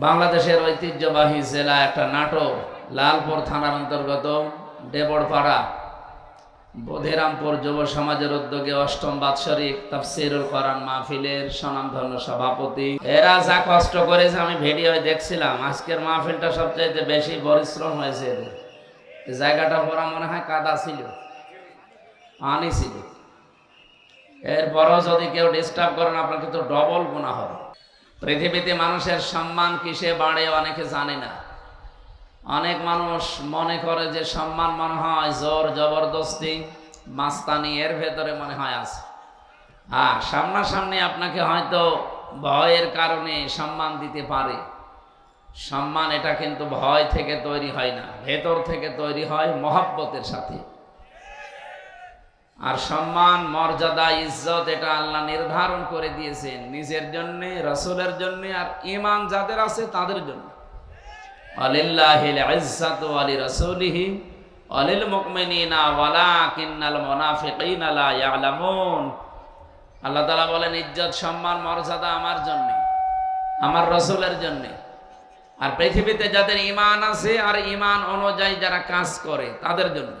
বাংলাদেশের ঐতিহ্যবাহী জেলা একটা নাটক, লালপুর থানার অন্তর্গত দেবড়পাড়া বধিরামপুর যুব সমাজের উদ্যোগে অষ্টম বাৎসরিক তাফসীরুল কোরআন মাহফিলের স্বনামধন্য সভাপতি। এরা যা কষ্ট করেছে আমি ভিডিও দেখছিলাম। আজকের মাহফিলটা সবচেয়ে বেশি পরিশ্রম হয়েছে এদের। জায়গাটা পুরো মনে হয় কাদা ছিল, পানি ছিল। এরপরও যদি কেউ ডিস্টার্ব করেন আপনার কিন্তু ডবল গুনাহ হবে। পৃথিবীতে মানুষের সম্মান কিসে বাড়ে অনেকে জানে না। অনেক মানুষ মনে করে যে সম্মান মনে হয় জোর জবরদস্তি মাস্তানি, এর ভেতরে মনে হয় আছে। সামনাসামনি আপনাকে হয়তো ভয়ের কারণে সম্মান দিতে পারে। সম্মান এটা কিন্তু ভয় থেকে তৈরি হয় না, ভেতর থেকে তৈরি হয় মহব্বতের সাথে। আর সম্মান, মর্যাদা, ইজ্জত এটা আল্লাহ নির্ধারণ করে দিয়েছেন নিজের জন্য, রাসূলের জন্য, আর ঈমান যাদের আছে তাদের জন্য। আলিল্লাহিল ইজ্জাতু ওয়া লিরাসূলিহি ওয়া লিল মুমিনিনা ওয়ালাকিন্নাল মুনাফিকিনা লা ইয়ালামুন। আল্লাহ তাআলা বলেন ইজ্জত, সম্মান, মর্যাদা আমার জন্য, আমার রাসূলের জন্য, আর পৃথিবীতে যাদের ঈমান আছে আর ঈমান অনুযায়ী যারা কাজ করে তাদের জন্য।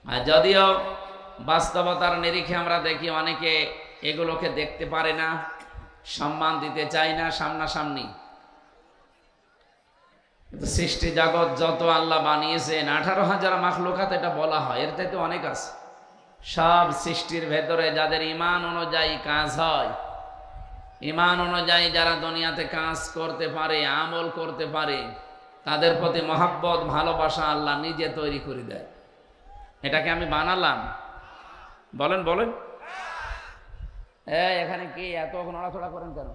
আর যদিও বাস্তবতার নিরিখে আমরা দেখি অনেকে এগুলোকে দেখতে পারে না, সম্মান দিতে চায় না সামনাসামনি। সৃষ্টি জগৎ যত আল্লাহ বানিয়েছেন 18,000 মাখলুকাত এটা বলা হয়, এর চাইতে অনেক আছে। সব সৃষ্টির ভেতরে যাদের ঈমান অনুযায়ী কাজ হয়, ঈমান অনুযায়ী যারা দুনিয়াতে কাজ করতে পারে, আমল করতে পারে, তাদের প্রতি মহব্বত, ভালোবাসা আল্লাহ নিজে তৈরি করে দেয়। এটাকে আমি বানালাম? বলেন বলেন। এখানে কি এত নড়াচড়া করেন কেন?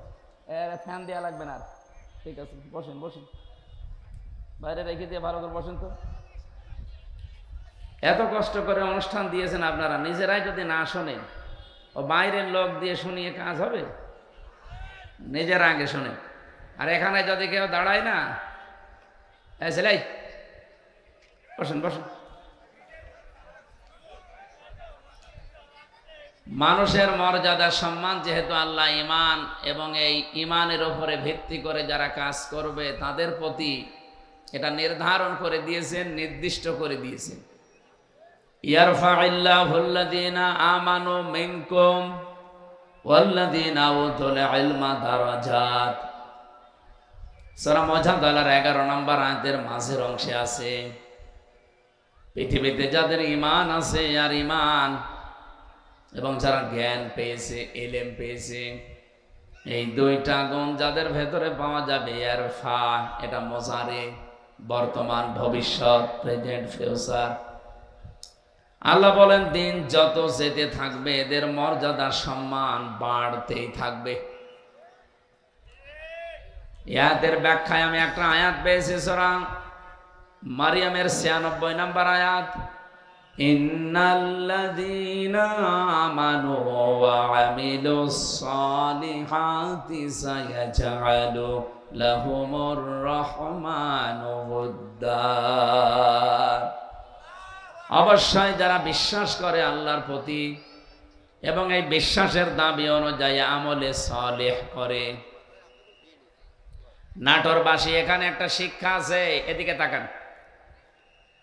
ফ্যান দেওয়া লাগবে না। ঠিক আছে, বসেন বসেন, বাইরে রেখে দিয়ে ভালো করে বসেন তো। এত কষ্ট করে অনুষ্ঠান দিয়েছেন আপনারা, নিজেরাই যদি না শোনেন, ও বাইরের লোক দিয়ে শুনিয়ে কাজ হবে? নিজেরা আগে শোনেন। আর এখানে যদি কেউ দাঁড়ায় না, ছেলাই বসেন বসেন। মানুষের মর্যাদা, সম্মান যেহেতু আল্লাহ ঈমান এবং এই ঈমানের উপরে ভিত্তি করে যারা কাজ করবে তাদের প্রতি এটা নির্ধারণ করে দিয়েছেন, নির্দিষ্ট করে দিয়েছেন। ইয়ারফাইল্লাহুল্লাযীনা আমানু মিনকুম ওয়াল্লাযীনা উতুল ইলমা দারাজাত। সূরা মুজাদালার 11 নম্বর আয়াতের মাঝের অংশে আছে, পৃথিবীতে যাদের ঈমান আছে আর ঈমান এবং যারা জ্ঞান পেয়েছে, ইলম পেয়েছে, এই দুইটা গুণ যাদের ভেতরে পাওয়া যাবে। ইয়ারফা এটা মুজারে, বর্তমান, ভবিষ্যৎ, প্রেজেন্ট, ফিউচার। আল্লাহ বলেন দিন যত যেতে থাকবে এদের মর্যাদা, সম্মান বাড়তেই থাকবে। আয়াতের ব্যাখ্যায় আমি একটা আয়াত পেয়েছি, সূরা মারিয়ামের 96 নম্বর আয়াত, ইন্নাল্লাযীনা আমানু ওয়া আমিলুস সালিহাতি সায়াজআলু লাহুমুর রহমানু উদ্দা। অবশ্যই যারা বিশ্বাস করে আল্লাহর প্রতি এবং এই বিশ্বাসের দাবি অনুযায়ী আমলে সালেহ করে। নাটোরবাসী, এখানে একটা শিক্ষা আছে, এদিকে তাকান।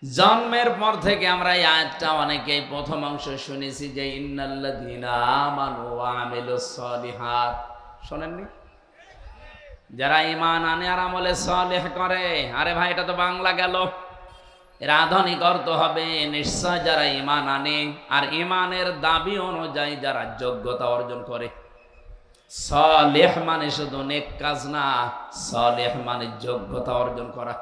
জন্মের পর থেকে আমরা এই আয়াতটা অনেকেই প্রথম অংশ শুনেছি যে ইন্নাল্লাযীনা আমানু ওয়া আমিলুস সালিহাত। শোনেননি? যারা ঈমান আনে আর আমলে সালেহ করে। আরে ভাই, এটা তো বাংলা গেল, এর আধুনিক অর্থ হবে নিশ্চয় যারা ঈমান আনে আর ঈমানের দাবি অনুযায়ী যারা যোগ্যতা অর্জন করে। সালেহ মানে শুধু নেক কাজ না, সালেহ মানে যোগ্যতা অর্জন করা।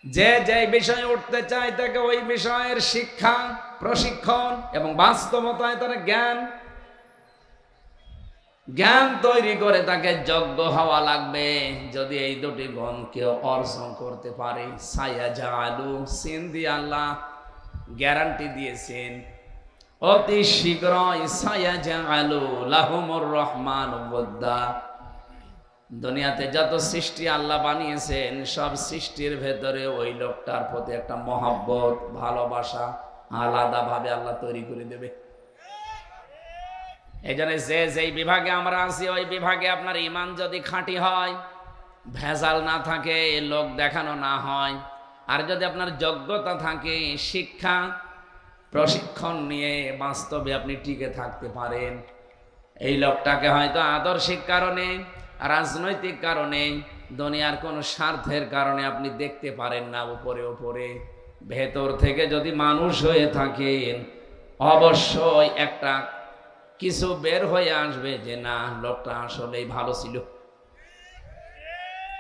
যে যে বিষয়ে উঠতে চায় তাকে ওই বিষয়ের শিক্ষা, প্রশিক্ষণ এবং বাস্তবতায় তার জ্ঞান তৈরি করে তাকে যোগ্য হওয়া লাগবে। যদি এই দুটি গুণ কেউ অর্জন করতে পারে, সায়াজআলু, সিন দিয়ে আল্লাহ গ্যারান্টি দিয়েছেন অতি শীঘ্রই, সায়াজআলু লাহুমুর রহমানু উদ্দা। দুনিয়াতে যত সৃষ্টি আল্লাহ বানিয়েছেন সব সৃষ্টির ভেতরে ওই লোকটার প্রতি একটা মহব্বত, ভালোবাসা আলাদাভাবে আল্লাহ তৈরি করে দেবে। এই জন্য যেই বিভাগে আমরা আছি ওই বিভাগে আপনার ইমান যদি খাঁটি হয়, ভেজাল না থাকে, লোক দেখানো না হয়, আর যদি আপনার যোগ্যতা থাকে, শিক্ষা প্রশিক্ষণ নিয়ে বাস্তবে আপনি টিকে থাকতে পারেন, এই লোকটাকে হয়তো আদর্শিক কারণে, রাজনৈতিক কারণে, দুনিয়ার কোন স্বার্থের কারণে আপনি দেখতে পারেন না উপরে উপরে, ভেতর থেকে যদি মানুষ হয়ে থাকেন অবশ্যই একটা কিছু বের হয়ে আসবে যে না, লোকটা আসলেই ভালো ছিল।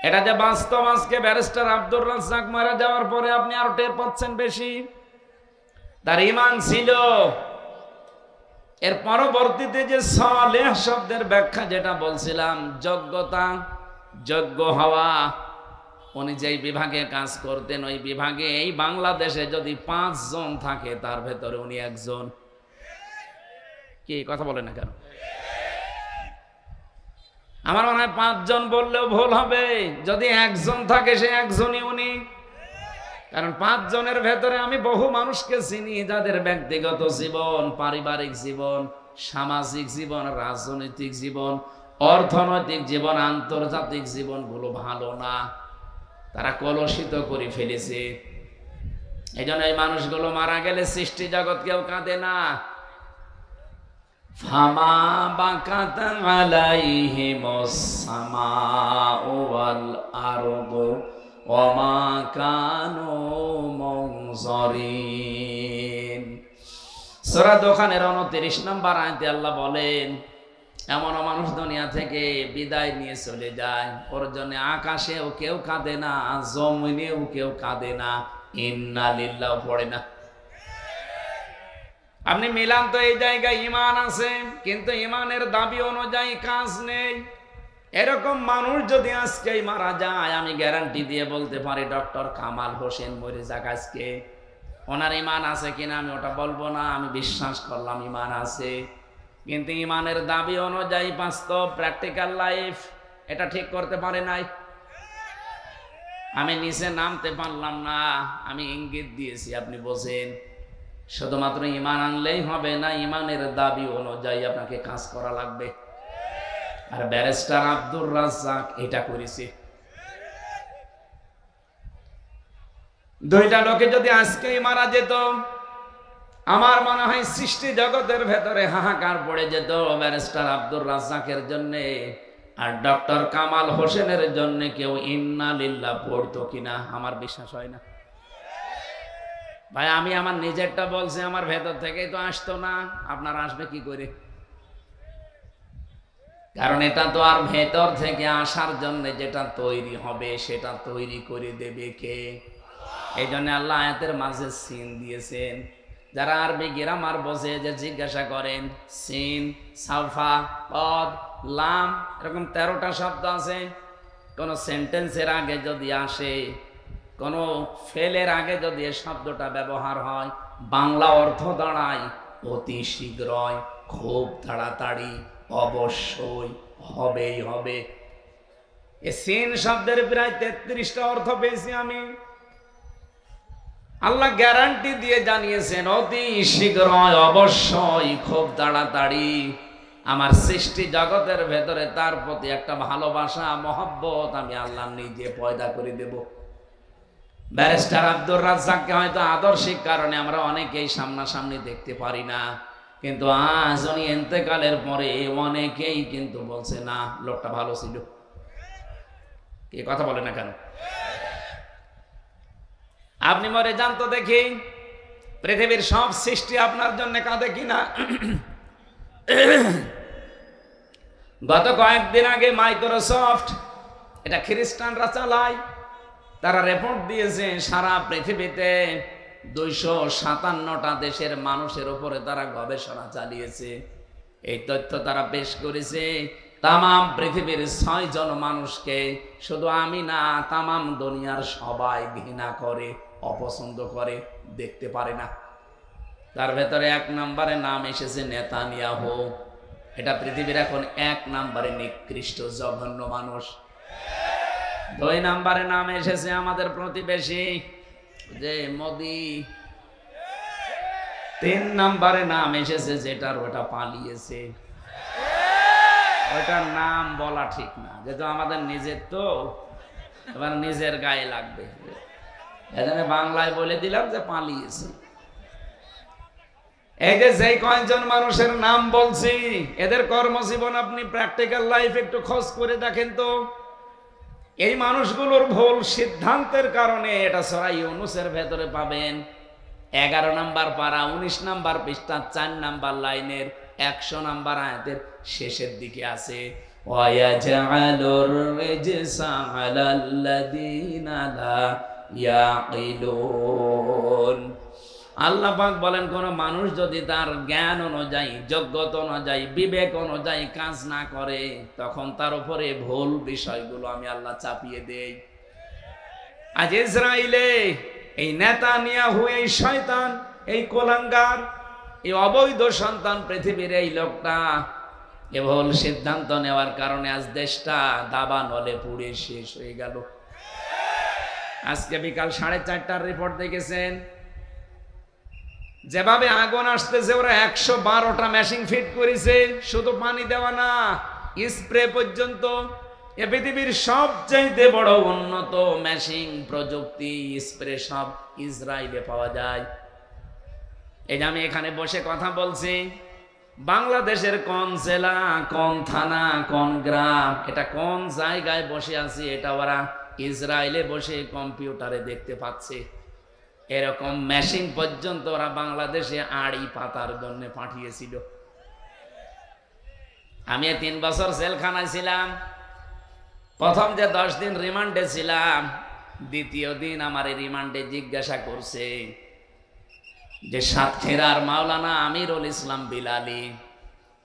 এটা যে বাস্তব, আজকে ব্যারিস্টার আব্দুর রাজ্জাক মারা যাওয়ার পরে আপনি আরো টের পাচ্ছেন বেশি। তার ঈমান ছিল। এর পরবর্তীতে যে সালেহ শব্দের ব্যাখ্যা যেটা বলছিলাম, যোগ্যতা, যোগ্য হওয়া, উনি যেই বিভাগে কাজ করতেন ওই বিভাগে এই বাংলাদেশে যদি 5 জন থাকে তার ভেতরে উনি একজন। কি কথা বলে না কেন? আমার মনে হয় 5 জন বললেও ভুল হবে, যদি একজন থাকে সে একজনই উনি। কারণ 5 জনের ভেতরে আমি বহু মানুষকে চিনি যাদের ব্যক্তিগত জীবন, পারিবারিক জীবন, সামাজিক জীবন, রাজনৈতিক জীবন, অর্থনৈতিক জীবন, আন্তর্জাতিক জীবনগুলো ভালো না, তারা কলুষিত করে ফেলেছে। এই জন্য এই মানুষগুলো মারা গেলে সৃষ্টি জগৎ কেউ কাঁদে না। ফামা বাকাত আলাইহিমুস সামাউ ওয়াল আরদু ওয়ামা কানু মুনজারিন। সূরা দোকানের 29 নম্বর আয়াতে আল্লাহ বলেন, এমন মানুষ দুনিয়া থেকে বিদায় নিয়ে চলে যায়, ওর জন্য আকাশেও কেউ কাঁদে না, জমিনেও কেউ কাঁদে না, ইন্না লিল্লাহ পড়ে না। আপনি মিলান তো এই জায়গায় ঈমান আছে, কিন্তু ঈমানের দাবি অনুযায়ী কাজ নেই। এরকম মানুষ যদি আজকে মারা যায়, আমি গ্যারান্টি দিয়ে বলতে পারি ডক্টর কামাল হোসেন মরে যাক আজকে, ওনার ঈমান আছে কিনা আমি ওটা বলবো না, আমি বিশ্বাস করলাম ঈমান আছে, কিন্তু ঈমানের দাবি অনুযায়ী বাস্তব প্র্যাকটিক্যাল লাইফ এটা ঠিক করতে পারে নাই। আমি নিচে নামতে পারলাম না, আমি ইঙ্গিত দিয়েছি, আপনি বোঝেন। শুধুমাত্র ঈমান আনলেই হবে না, ঈমানের দাবি অনুযায়ী আপনাকে কাজ করা লাগবে। আর ব্যারিস্টার আব্দুর রাজ্জাক এটা করেছে। দুইটা লোকে যদি আজকেই মারা যেত, আমার মনে হয় সৃষ্টি জগতের ভেতরে হাহাকার পড়ে যেত ব্যারিস্টার আব্দুর রাজ্জাকের জন্য, আর ডক্টর কামাল হোসেনের জন্য কেউ ইন্না লিল্লাহ পড়তো কিনা আমার বিশ্বাস হয় না। ভাই আমি আমার নিজেরটা বলছি, আমার ভেতর থেকেই তো আসতো না, আপনার আসবে কি করে? কারণ এটা তো আর ভেতর থেকে আসার জন্য যেটা তৈরি হবে সেটা তৈরি করে দেবে কে? এই জন্য আল্লাহ আয়াতের মাঝে সিন দিয়েছেন। যারা আরবি গ্রামার বোঝে যে জিজ্ঞাসা করেন, সিন, সাফা, পদ, লাম, এরকম 13টা শব্দ আছে। কোন সেন্টেন্সের আগে যদি আসে, কোন ফেলের আগে যদি এই শব্দটা ব্যবহার হয়, বাংলা অর্থ দাঁড়ায় অতি শীঘ্রই, খুব তাড়াতাড়ি, অবশ্যই, হবেই হবে। এই সিন শব্দের প্রায় 33টা অর্থ পেয়েছি আমি। আল্লাহ গ্যারান্টি দিয়ে জানিয়েছেন অতি শীঘ্রই, অবশ্যই, খুব তাড়াতাড়ি আমার সৃষ্টি জগতের ভেতরে তার প্রতি একটা ভালোবাসা, মহব্বত আমি আল্লাহ নিজে পয়দা করে দেব। ব্যারিস্টার আব্দুর রাজ্জাককে হয়তো আদর্শিক কারণে আমরা অনেকেই সামনাসামনি দেখতে পারি না, কিন্তু আজ উনি ইন্তেকালের পরে অনেকেই কিন্তু বলছে না লোকটা ভালো ছিল। কি কথা বলে না কেন? আপনি মরে যান তো দেখি, পৃথিবীর সব সৃষ্টি আপনার জন্য কাঁদে কিনা? গত কয়েকদিন আগে মাইক্রোসফট, এটা খ্রিস্টানরা চালায়, তারা রিপোর্ট দিয়েছে সারা পৃথিবীতে 257টা দেশের মানুষের উপরে তারা গবেষণা চালিয়েছে। এই তথ্য তারা পেশ করেছে। তামাম পৃথিবীর 6 জন মানুষকে, শুধু আমি না, তামাম দুনিয়ার সবাই ঘৃণা করে, অপছন্দ করে, দেখতে পারে না। তার ভেতরে 1 নম্বরে নাম এসেছে নেতানিয়াহু। এটা পৃথিবীর এখন 1 নম্বরে নিকৃষ্ট জঘন্য মানুষ। 2 নম্বরে নাম এসেছে আমাদের প্রতিবেশী যে মোদি। 3 নম্বরে নাম এসেছে যেটার ওটা পালিয়েছে। ওইটার নাম বলা ঠিক না, যেহেতু আমাদের নিজের তো এবার নিজের গায়ে লাগবে, এখানে বাংলায় বলে দিলাম যে পালিয়েছে। এই যে যেই কয়েকজন মানুষের নাম বলছি, এদের কর্মজীবন আপনি প্র্যাকটিক্যাল লাইফ একটু খোঁজ করে দেখেন তো। এই মানুষগুলোর ভুল সিদ্ধান্তের কারণে, এটা সূরা ইউনূসের ভেতরে পাবেন 11 নম্বর পারা 19 নম্বর পৃষ্ঠা 4 নম্বর লাইনের 100 নম্বর আয়াতের শেষের দিকে আছে, ওয়ায়াজআলুর রিজসা আলাল্লাযীনা লা ইয়াকিলুন। আল্লাহ পাক বলেন, কোন মানুষ যদি তার জ্ঞান অনুযায়ী, যোগ্যতা অনুযায়ী, বিবেক অনুযায়ী কাজ না করে, তখন তার উপরে ভুল বিষয়গুলো আমি আল্লাহ চাপিয়ে দেই। আজ ইসরায়েলে এই নেতানিয়াহু, এই শয়তান, এই কোলাঙ্গার, এই অবৈধ সন্তান পৃথিবীর এই লোকটা এ ভুল সিদ্ধান্ত নেওয়ার কারণে আজ দেশটা দাবানলে পুড়ে শেষ হয়ে গেল। আজকে বিকাল 4:30টার রিপোর্ট দেখেছেন, যেভাবে আগুন আসতেছে, ওরা 112টা মেশিন ফিট করেছে। শুধু পানি দেওয়া না, স্প্রে পর্যন্ত। এ পৃথিবীর সবচেয়ে বড় উন্নত মেশিন প্রযুক্তি, স্প্রে সব ইসরায়েলে পাওয়া যায়। এই যে আমি এখানে বসে কথা বলছি, বাংলাদেশের কোন জেলা, কোন থানা, কোন গ্রাম, এটা কোন জায়গায় বসে আছি, এটা ওরা ইসরায়েলে বসে কম্পিউটারে দেখতে পাচ্ছে। এরকম মেশিন পর্যন্ত ওরা বাংলাদেশে আড়ি পাতার জন্য পাঠিয়েছিল। আমি 3 বছর জেলখানায় ছিলাম। প্রথম যে 10 দিন রিমান্ডে ছিলাম, দ্বিতীয় দিন আমার রিমান্ডে জিজ্ঞাসা করছে যে সাতক্ষীরার মাওলানা আমিরুল ইসলাম বিলালী,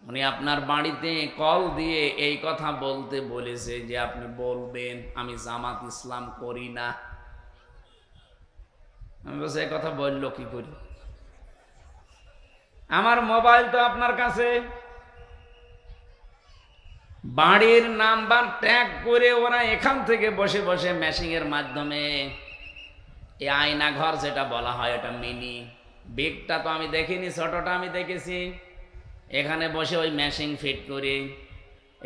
উনি আপনার বাড়িতে কল দিয়ে এই কথা বলতে বলেছে যে আপনি বলবেন আমি জামাত ইসলাম করি না। আমি বলছি, এই কথা বললো কি করি? আমার মোবাইল তো আপনার কাছে, বাড়ির নাম্বার ট্যাগ করে ওরা এখান থেকে বসে বসে মেশিনের মাধ্যমে, এই আয়না ঘর যেটা বলা হয়, এটা মিনি, বিগটা তো আমি দেখিনি, ছোটটা আমি দেখেছি। এখানে বসে ওই মেশিন ফিট করে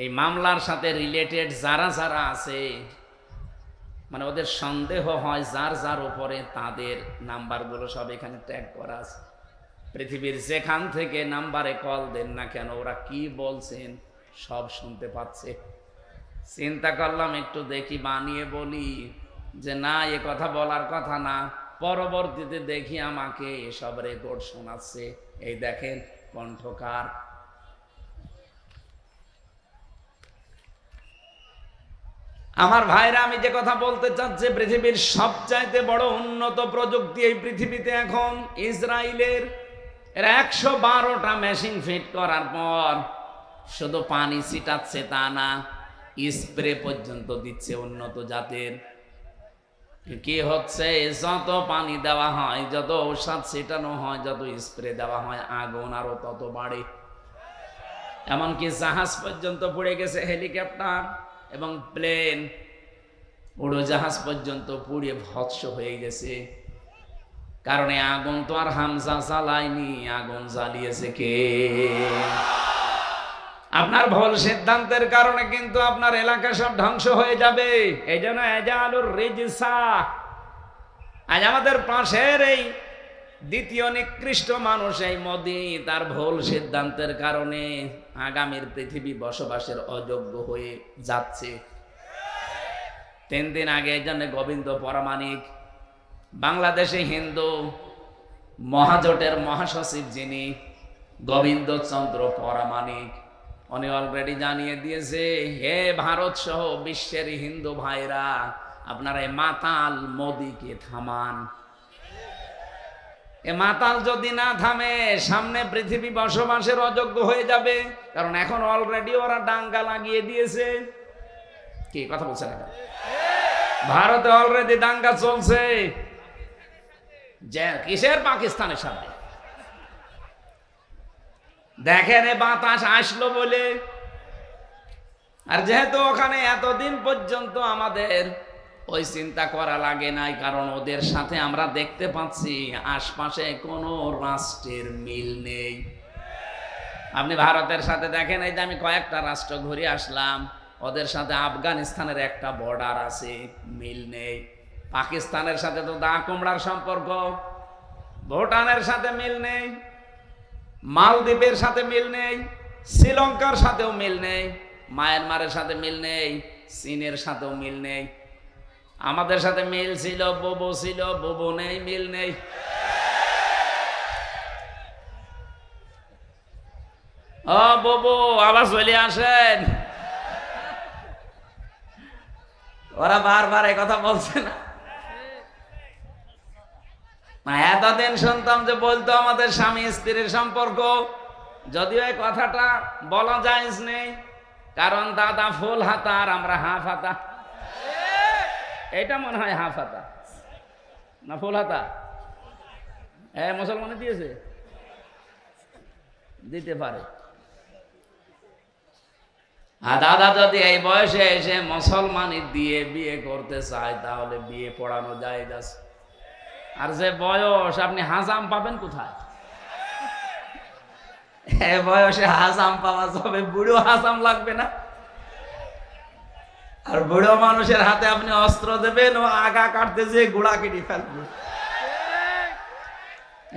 এই মামলার সাথে রিলেটেড যারা যারা আছে, মানে ওদের সন্দেহ হয় যার যার উপরে, তাদের নাম্বারগুলো সব এখানে ট্যাগ করা আছে। পৃথিবীর যেখান থেকে নাম্বারে কল দেন না কেন, ওরা কি বলছেন সব শুনতে পাচ্ছে। চিন্তা করলাম একটু দেখি, বানিয়ে বলি যে না, এ কথা বলার কথা না। পরবর্তীতে দেখি আমাকে এসব রেকর্ড শোনাচ্ছে। এই দেখেন কণ্ঠকার। আমার ভাইরা, আমি যে কথা বলতে চাচ্ছি, পৃথিবীর সবচাইতে বড় উন্নত প্রযুক্তি এই পৃথিবীতে এখন ইসরায়েলের। এরা 112টা মেশিন ফিট করার পর শুধু পানি ছিটাচ্ছে তা না, স্প্রে পর্যন্ত দিচ্ছে উন্নত জাতের। কি হচ্ছে, যত পানি দেওয়া হয়, যত ঔষধ ছিটানো হয়, যত স্প্রে দেওয়া হয়, আগুন আরো তত বাড়ে। এমনকি জাহাজ পর্যন্ত পুড়ে গেছে, হেলিকপ্টার এবং প্লেন, উড়োজাহাজ পর্যন্ত পুড়ে ভস্ম হয়ে গেছে। কারণে আগুন তো আর হামজা জ্বালায়নি, আগুন জ্বালিয়েছে কে? আপনার ভুল সিদ্ধান্তের কারণে কিন্তু আপনার এলাকা সব ধ্বংস হয়ে যাবে। এই জন্য এজালুর রিজসা, আজ আমাদের পাশের এই দ্বিতীয় নিকৃষ্ট মানুষ এই মোদি, তার ভুল সিদ্ধান্তের কারণে আগামীর পৃথিবী বসবাসের অযোগ্য হয়ে যাচ্ছে। 3 দিন আগে এই জন্য গোবিন্দ পরামানিক, বাংলাদেশে হিন্দু মহাজোটের মহাসচিব যিনি গোবিন্দ চন্দ্র পরামানিক, উনি অলরেডি জানিয়ে দিয়েছে, হে ভারত সহ বিশ্বের হিন্দু ভাইরা, আপনারা এই মাতাল মোদিকে থামান। এ মাতাল যদি না থামে, সামনে পৃথিবী বসবাসের অযোগ্য হয়ে যাবে। কারণ এখন অলরেডি ওরা দাঙ্গা লাগিয়ে দিয়েছে। কি কথা বলছে না? ভারতে অলরেডি দাঙ্গা চলছে। যে কিসের? পাকিস্তানের সাথে। দেখেন, এ বাতাস আসলো বলে। আর যেহেতু ওখানে এতদিন পর্যন্ত আমাদের ওই চিন্তা করা লাগে নাই, কারণ ওদের সাথে আমরা দেখতে পাচ্ছি আশপাশে কোনো রাষ্ট্রের মিল নেই। আপনি ভারতের সাথে দেখেন, এই যে আমি কয়েকটা রাষ্ট্র ঘুরে আসলাম, ওদের সাথে আফগানিস্তানের একটা বর্ডার আছে, মিল নেই। পাকিস্তানের সাথে তো দা কুমড়ার সম্পর্ক, ভুটানের সাথে মিল নেই, মালদ্বীপের সাথে মিল নেই, শ্রীলঙ্কার সাথেও মিল নেই, মায়ানমারের সাথে মিল নেই, চীনের সাথেও মিল নেই। আমাদের সাথে মিল ছিল, বোবো ছিল, বোবো নেই, মিল নেই। ও বোবো, আবার চলে আসেন। ওরা বারবার এই কথা বলছে না? এতদিন শুনতাম যে বলতো আমাদের স্বামী স্ত্রীর সম্পর্ক, যদিও এই কথাটা বলা জায়েজ নেই, কারণ দাদা ফুল হাতা আর আমরা হাফ হাতা। এটা মনে হয় হাফ হাতা না ফুল হাতা? মুসলমানে দিয়েছে, দিতে পারে। আর দাদা যদি এই বয়সে এসে মুসলমানি দিয়ে বিয়ে করতে চায়, তাহলে বিয়ে পড়ানো যায় যাচ্ছে। আর যে বয়স, আপনি হাজাম পাবেন কোথায়? বয়সে হাজাম পাওয়া যাবে, বুড়ো হাজাম লাগবে না? আর বুড়ো মানুষের হাতে আপনি অস্ত্র দেবেন, ও আগা কাটতে যে গোড়া কেটে ফেলবে।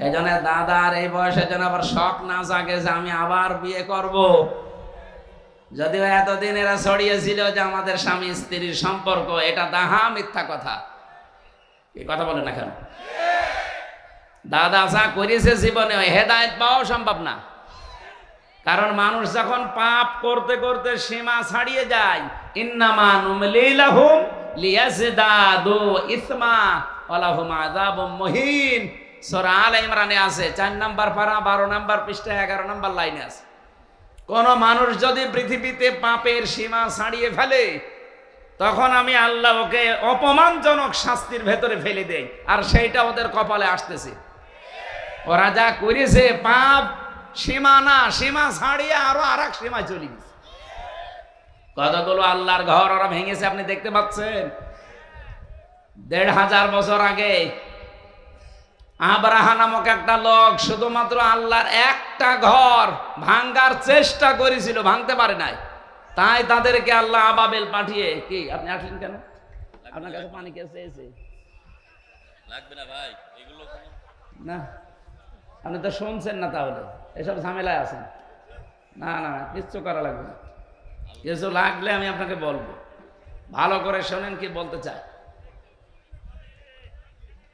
এই জন্য দাদার এই বয়সের জন্য আবার শখ না জাগে যে আমি আবার বিয়ে করব। যদিও এতদিন এরা ছড়িয়েছিল যে আমাদের স্বামী স্ত্রীর সম্পর্ক, এটা দাহা মিথ্যা কথা। এই কথা বলে না কেন? দাদা যা করেছে জীবনে, হেদায়েত পাওয়া সম্ভব না। কারণ মানুষ যখন পাপ করতে করতে সীমা ছাড়িয়ে যায়, ইন্নামা নুমলি লাহুম লিয়াজদাদু ইসমা ওয়া লাহুম আযাবুম মুহিন। সূরা আলে ইমরানে আছে, 4 নম্বর পারা 12 নম্বর পৃষ্ঠা 11 নম্বর লাইনে আছে। কোন মানুষ যদি পৃথিবীতে পাপের সীমা ছাড়িয়ে ফেলে, তখন আমি আল্লাহ ওকে অপমানজনক শাস্তির ভেতরে ফেলে দেই, আর সেইটা ওদের কপালে আসতেছে। ওরা যা করেছে পাপ সীমা না, সীমা ছাড়িয়ে আরো আরেক সীমায় চলে গেছে। কতগুলো আল্লাহর ঘর ওরা ভেঙেছে আপনি দেখতে পাচ্ছেন। 1500 বছর আগে আব্রাহা নামক একটা লোক শুধুমাত্র আল্লাহর একটা ঘর ভাঙার চেষ্টা করেছিল, ভাঙতে পারে নাই। তাই তাদেরকে আল্লাহ আবাবিল পাঠিয়ে, কি আপনি আসলেন কেন? আপনার কাছে পানি কে চেয়েছে? লাগবে না ভাই, এগুলো না, আপনি তো শুনছেন না, তাহলে এসব ঝামেলায় আছেন। না না, কিচ্ছু করা লাগবে না। কিছু লাগলে আমি আপনাকে বলবো, ভালো করে শোনেন কি বলতে চাই।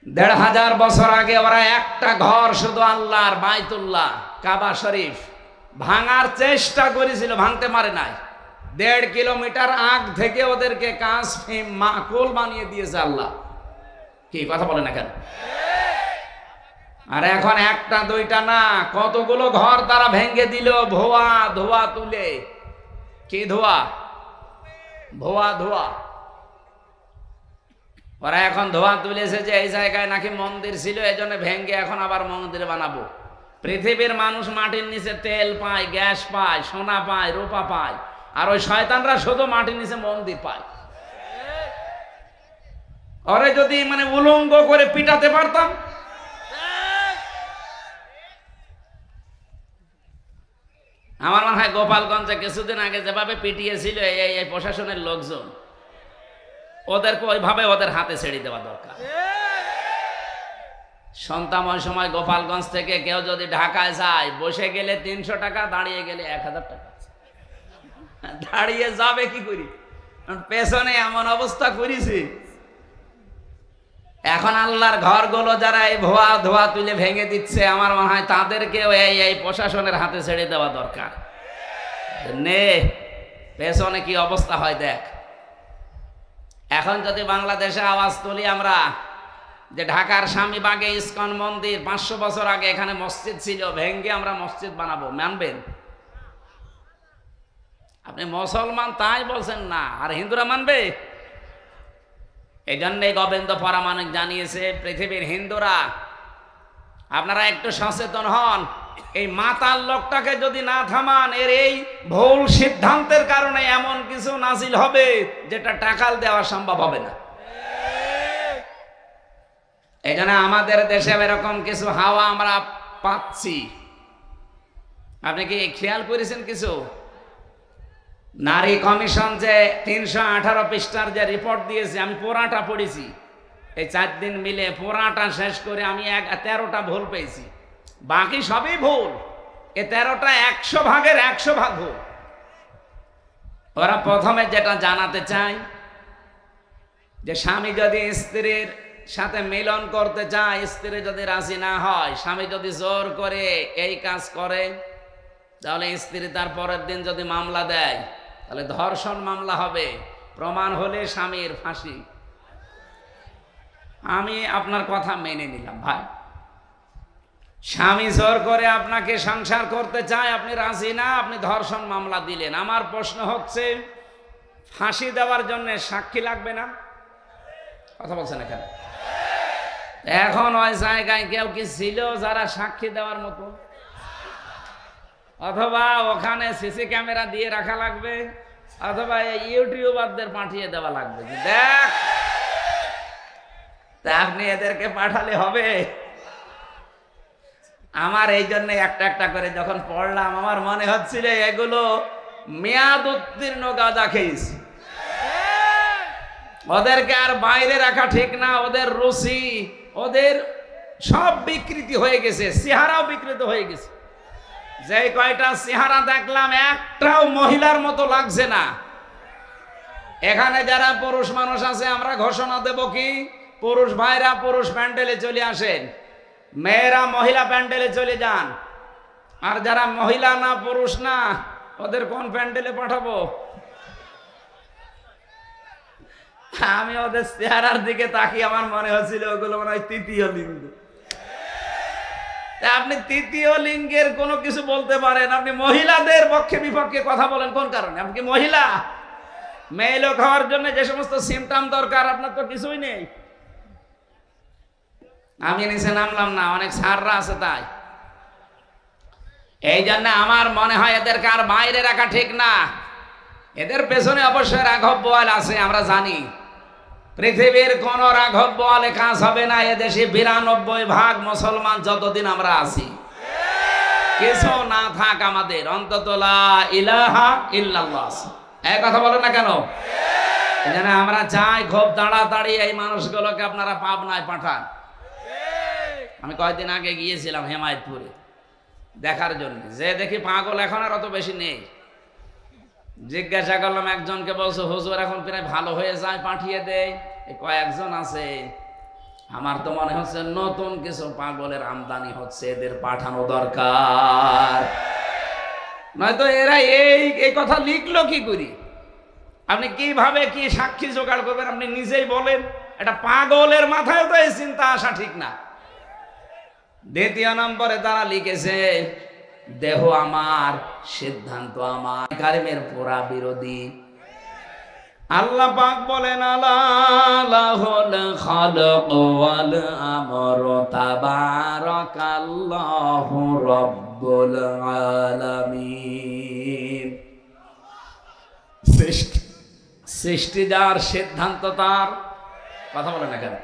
1500 বছর আগে ওরা একটা ঘর শুধু আল্লাহর বাইতুল্লাহ কাবা শরীফ ভাঙার চেষ্টা করেছিল, ভাঙতে পারে নাই। 1.5 কিলোমিটার আগ থেকে ওদেরকে কাসফিম মাকুল বানিয়ে দিয়েছে আল্লাহ। কি কথা বলে না কেন? আর এখন একটা দুইটা না, কতগুলো ঘর তারা ভেঙে দিল ধোয়া ধোয়া তুলে। কি ধোয়া? ধোয়া ধোয়া। ওরা এখন ধোয়া তুলেছে যে এই জায়গায় নাকি মন্দির ছিল, এই জন্য ভেঙে এখন আবার মন্দির বানাবো। পৃথিবীর মানুষ মাটির নিচে তেল পায়, গ্যাস পায়, সোনা পায়, রূপা পায়, আর ওই শয়তানরা শুধু মাটির নিচে মন্দির পায়। ওরে যদি উলঙ্গ করে পিটাতে পারতাম, আমার মনে হয় গোপালগঞ্জে কিছুদিন আগে যেভাবে পিটিয়েছিল এই প্রশাসনের লোকজন, ওদেরকে ওইভাবে ওদের হাতে ছেড়ে দেওয়া দরকার। সন্তান ওই সময় গোপালগঞ্জ থেকে কেউ যদি ঢাকায় যায়, বসে গেলে 300 টাকা, দাঁড়িয়ে গেলে 1000 টাকা। দাঁড়িয়ে যাবে কি করি, পেছনে এমন অবস্থা করেছি। এখন আল্লাহর ঘরগুলো যারা এই ধোয়া ধোয়া তুলে ভেঙে দিচ্ছে, আমার মনে হয় তাদেরকেও এই প্রশাসনের হাতে ছেড়ে দেওয়া দরকার। নে পেছনে কি অবস্থা হয় দেখ। এখন যদি বাংলাদেশে আওয়াজ তুলি আমরা যে ঢাকার স্বামীবাগে ইসকন মন্দির, 500 বছর আগে এখানে মসজিদ ছিল, ভেঙে আমরা মসজিদ বানাবো, মানবেন? আপনি মুসলমান তাই বলছেন না, আর হিন্দুরা মানবে? এই জন্যই গোবিন্দ পরামানিক জানিয়েছে, পৃথিবীর হিন্দুরা আপনারা একটু সচেতন হন। এই মাতাল লোকটাকে যদি না থামান, এর এই ভুল সিদ্ধান্তের কারণে এমন কিছু নাজিল হবে যেটা টাকাল দেওয়া সম্ভব হবে না। এই জন্য আমাদের দেশে এরকম কিছু হাওয়া আমরা পাচ্ছি। আপনি কি খেয়াল করেছেন কিছু? নারী কমিশন যে 318 পৃষ্ঠার যে রিপোর্ট দিয়েছে, আমি পুরাটা পড়েছি। এই 4 দিন মিলে পুরাটা শেষ করে আমি 13টা ভুল পেয়েছি, বাকি সবই ভুল। এই 13টা 100 ভাগের 100 ভাগ ভুল। ওরা প্রথমে যেটা জানাতে চায় যে স্বামী যদি স্ত্রীর সাথে মিলন করতে চায়, স্ত্রী যদি রাজি না হয়, স্বামী যদি জোর করে এই কাজ করে, তাহলে স্ত্রী তার পরের দিন যদি মামলা দেয়, তাহলে ধর্ষণ মামলা হবে, প্রমাণ হলে স্বামীর ফাঁসি। আমি আপনার কথা মেনে নিলাম ভাই, স্বামী জোর করে আপনাকে সংসার করতে চায়, আপনি রাজি না, আপনি ধর্ষণ মামলা দিলেন। আমার প্রশ্ন হচ্ছে, ফাঁসি দেওয়ার জন্য সাক্ষী লাগবে না? কথা বলছেন এখানে? এখন ওই জায়গায় কেউ কি ছিল যারা সাক্ষী দেওয়ার মতো? অথবা ওখানে সিসি ক্যামেরা দিয়ে রাখা লাগবে, অথবা ইউটিউবারদের পাঠিয়ে দেওয়া লাগবে, দেখ। তা আপনি এদেরকে পাঠালে হবে? আমার এই জন্য একটা একটা করে যখন পড়লাম, আমার মনে হচ্ছিল এগুলো মেয়াদ উত্তীর্ণ গাঁজা খেয়েছি। ওদেরকে আর বাইরে রাখা ঠিক না, ওদের রুচি, ওদের সব বিকৃতি হয়ে গেছে, চেহারাও বিকৃত হয়ে গেছে। যে কয়টা চেহারা দেখলাম, একটাও মহিলার মতো লাগছে না। এখানে যারা পুরুষ মানুষ আছে, আমরা ঘোষণা দেব কি, পুরুষ ভাইরা পুরুষ প্যান্ডেলে চলে আসেন, মেয়েরা মহিলা প্যান্ডেলে চলে যান। আর যারা মহিলা না, পুরুষ না, ওদের কোন প্যান্ডেলে পাঠাবো? আমি ওদের চেহারার দিকে তাকিয়ে আমার মনে হচ্ছিল ওগুলো মনে হয় তৃতীয় লিঙ্গ। আপনি তৃতীয় লিঙ্গের কোনো কিছু বলতে পারেন, আপনি মহিলাদের পক্ষে বিপক্ষে কথা বলেন কোন কারণে? আপনি কি মহিলা? মেয়ে লোক হওয়ার জন্য যে সমস্ত সিমটম দরকার, আপনার তো কিছুই নেই। আমি নিচে নামলাম না, অনেক সাররা আছে তাই। এই জন্য আমার মনে হয় এদেরকে আর বাইরে রাখা ঠিক না। এদের পেছনে অবশ্যই রাঘব বোয়াল আছে, আমরা জানি। পৃথিবীর কোন রাঘব বোয়ালে কাজ হবে না। এদেশে 92% মুসলমান যতদিন আমরা আছি। কিছু না থাক আমাদের, অন্তত লা ইলাহা ইল্লাল্লাহ, এই কথা বলেন না কেন? এখানে আমরা চাই খুব তাড়াতাড়ি এই মানুষগুলোকে আপনারা পাবনায় পাঠান। আমি কয়েকদিন আগে গিয়েছিলাম হেমায়তপুরে দেখার জন্য, যে দেখি পাগল এখন আর অত বেশি নেই। জিজ্ঞাসা করলাম একজনকে, বলছো হুজুর এখন প্রায় ভালো হয়ে যায়, পাঠিয়ে দেয়। কয়েকজন আছে, আমার তো মনে হচ্ছে নতুন কিছু পাগলের আমদানি হচ্ছে, এদের পাঠানো দরকার। নয়তো এরা এই কথা লিখলো কি করি? আপনি কিভাবে কি সাক্ষী জোগাড় করবেন? আপনি নিজেই বলেন। এটা পাগলের মাথায় তো এই চিন্তা আসা ঠিক না। দ্বিতীয় নম্বরে তারা লিখেছে, দেহ আমার, সিদ্ধান্ত আমার। কারিমের পুরা বিরোধী। আল্লাহ পাক বলেন, আলাহুল খালক ওয়াল আমর তাবারাকাল্লাহু রাব্বুল আলামিন। সৃষ্টি যার, সিদ্ধান্ত তার। কথা বলেন না কেন?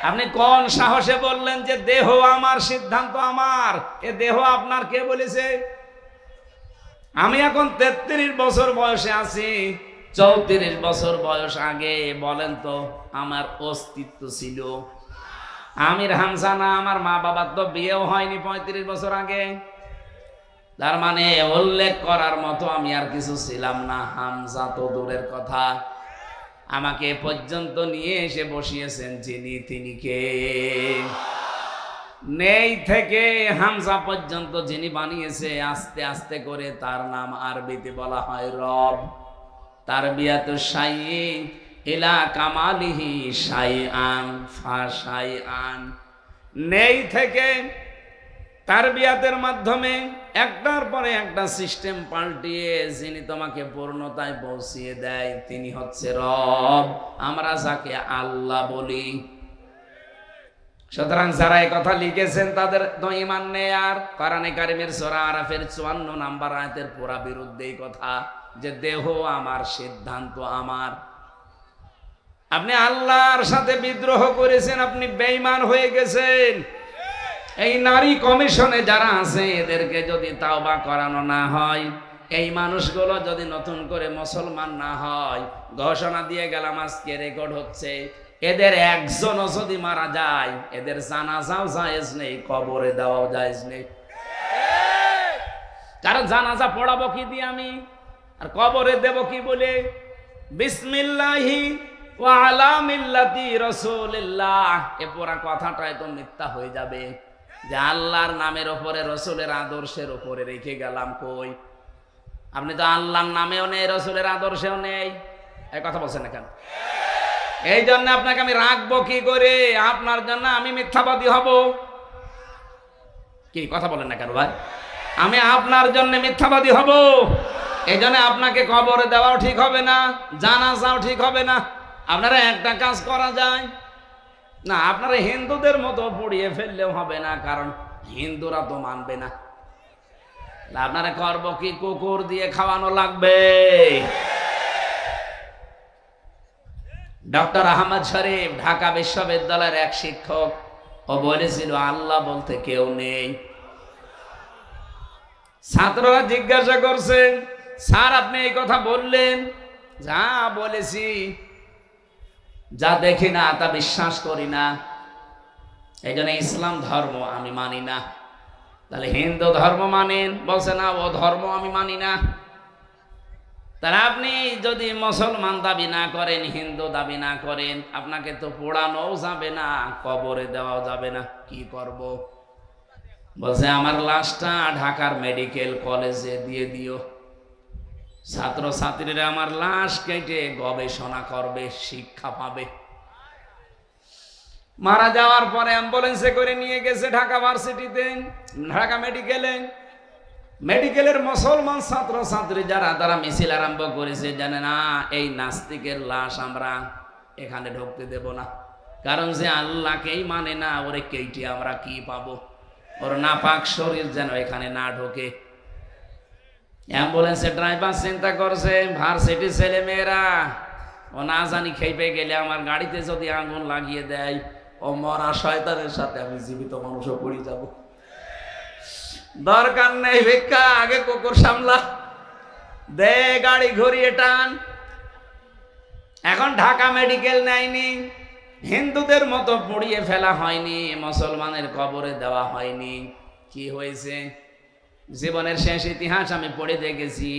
আপনি কোন সাহসে বললেন যে দেহ আমার, সিদ্ধান্ত আমার? এ দেহ আপনার কে বলেছে? আমি এখন 33 বছর বয়সে আছি, 34 বছর বয়স আগে বলেন তো আমার অস্তিত্ব ছিল? আমির হামজা না, আমার মা বাবার তো বিয়েও হয়নি 35 বছর আগে। তার মানে উল্লেখ করার মতো আমি আর কিছু ছিলাম না। হামজা তো দূরের কথা, আমাকে এ পর্যন্ত নিয়ে এসে বসিয়েছেন যিনি, তিনি কে? নেই থেকে হামজা পর্যন্ত যিনি বানিয়েছে, আস্তে আস্তে করে তার নাম আরবিতে বলা হয় রব। তারবিয়াতু শাইই ইলা কামালিহি শাইআন ফাশাইআন। নেই থেকে তারবিয়াতের মাধ্যমে একটার পরে একটা সিস্টেম পাল্টিয়ে যিনি তোমাকে পূর্ণতায় পৌঁছিয়ে দেয়, তিনি হচ্ছে রব, আমরা যাকে আল্লাহ বলি। সুতরাং যারা এই কথা লিখেছেন তাদের তো ঈমান নেই। আর কোরআনে কারিমের সূরা আরাফের 54 নম্বর আয়াতের পুরা বিরুদ্ধে এই কথা, যে দেহ আমার, সিদ্ধান্ত আমার। আপনি আল্লাহর সাথে বিদ্রোহ করেছেন, আপনি বেঈমান হয়ে গেছেন। এই নারী কমিশনে যারা আছে এদেরকে যদি তাওবা করানো না হয়, এই মানুষগুলো যদি নতুন করে মুসলমান না হয়, ঘোষণা দিয়ে গেলাম আজকে রেকর্ড হচ্ছে, এদের একজনও যদি মারা যায় এদের জানাজাও জায়েজ নেই, কবরে দেওয়াও জায়েজ নেই। কারণ জানাজা পড়াবো কি দিয়ে আমি, আর কবরে দেব কি বলে? বিসমিল্লাহি ওয়া আলা মিল্লাতি রাসূলিল্লাহ, এ পুরা কথাটাই তো মিথ্যা হয়ে যাবে যে আল্লাহর নামের উপরে রসুলের আদর্শের উপরে রেখে গেলাম। কই, আপনি তো আল্লাহর নামেও নেই, রসুলের আদর্শেও নেই, এই কথা বলছেন না কেন? এই জন্য আপনাকে আমি রাখবো কি করে? আপনার জন্য আমি মিথ্যাবাদী হব? কি কথা বলেন না কেন ভাই? আমি আপনার জন্য মিথ্যাবাদী হব? এই জন্য আপনাকে কবরে দেওয়াও ঠিক হবে না, জানাজাও ঠিক হবে না। আপনারা একটা কাজ করা যায় না, আপনারা হিন্দুদের মতো পুড়িয়ে ফেললেও হবে না, কারণ হিন্দুরা তো মানবে না। আপনারা করব কি? কুকুর দিয়ে খাওয়ানো লাগবে। ডক্টর আহমদ শরীফ ঢাকা বিশ্ববিদ্যালয়ের এক শিক্ষক, ও বলেছিল আল্লাহ বলতে কেউ নেই। ছাত্ররা জিজ্ঞাসা করছে, স্যার আপনি এই কথা বললেন? যা বলেছি, যা দেখি না তা বিশ্বাস করি না, এই জন্য ইসলাম ধর্ম আমি মানি না। তাহলে হিন্দু ধর্ম মানেন? বলছে না, ও ধর্ম আমি মানি না। তাহলে আপনি যদি মুসলমান দাবি না করেন, হিন্দু দাবি না করেন, আপনাকে তো পোড়ানোও যাবে না, কবরে দেওয়াও যাবে না, কি করব? বলছে আমার লাশটা ঢাকার মেডিকেল কলেজে দিয়ে দিও, ছাত্র ছাত্রীরা আমার লাশ কেটে গবেষণা করবে, শিক্ষা পাবে। মারা যাওয়ার পরে অ্যাম্বুলেন্সে করে নিয়ে গেছে ঢাকা ভার্সিটিতে, ঢাকা মেডিকেলে। মেডিকেলের মুসলমান ছাত্র ছাত্রী যারা, তারা মিছিল আরম্ভ করেছে, জানে না এই নাস্তিকের লাশ আমরা এখানে ঢুকতে দেব না, কারণ যে আল্লাহকেই মানে না, ওরে কেটে আমরা কি পাবো? ওর নাপাক শরীর যেন এখানে না ঢোকে। অ্যাম্বুলেন্সের ড্রাইভার চিন্তা করছে, ভার্সিটির ছেলে মেয়েরা ও না জানি খেপে গেলে আমার গাড়িতে যদি আগুন লাগিয়ে দেয়, ও মরা শয়তানের সাথে আমি জীবিত মানুষও পড়ে যাব। দরকার নেই ভিক্ষা, আগে কুকুর সামলা, দে গাড়ি ঘুরিয়ে টান। এখন ঢাকা মেডিকেল নেয়নি, হিন্দুদের মতো পুড়িয়ে ফেলা হয়নি, মুসলমানের কবরে দেওয়া হয়নি। কি হয়েছে? জীবনের শেষ ইতিহাস আমি পড়ে দেখেছি,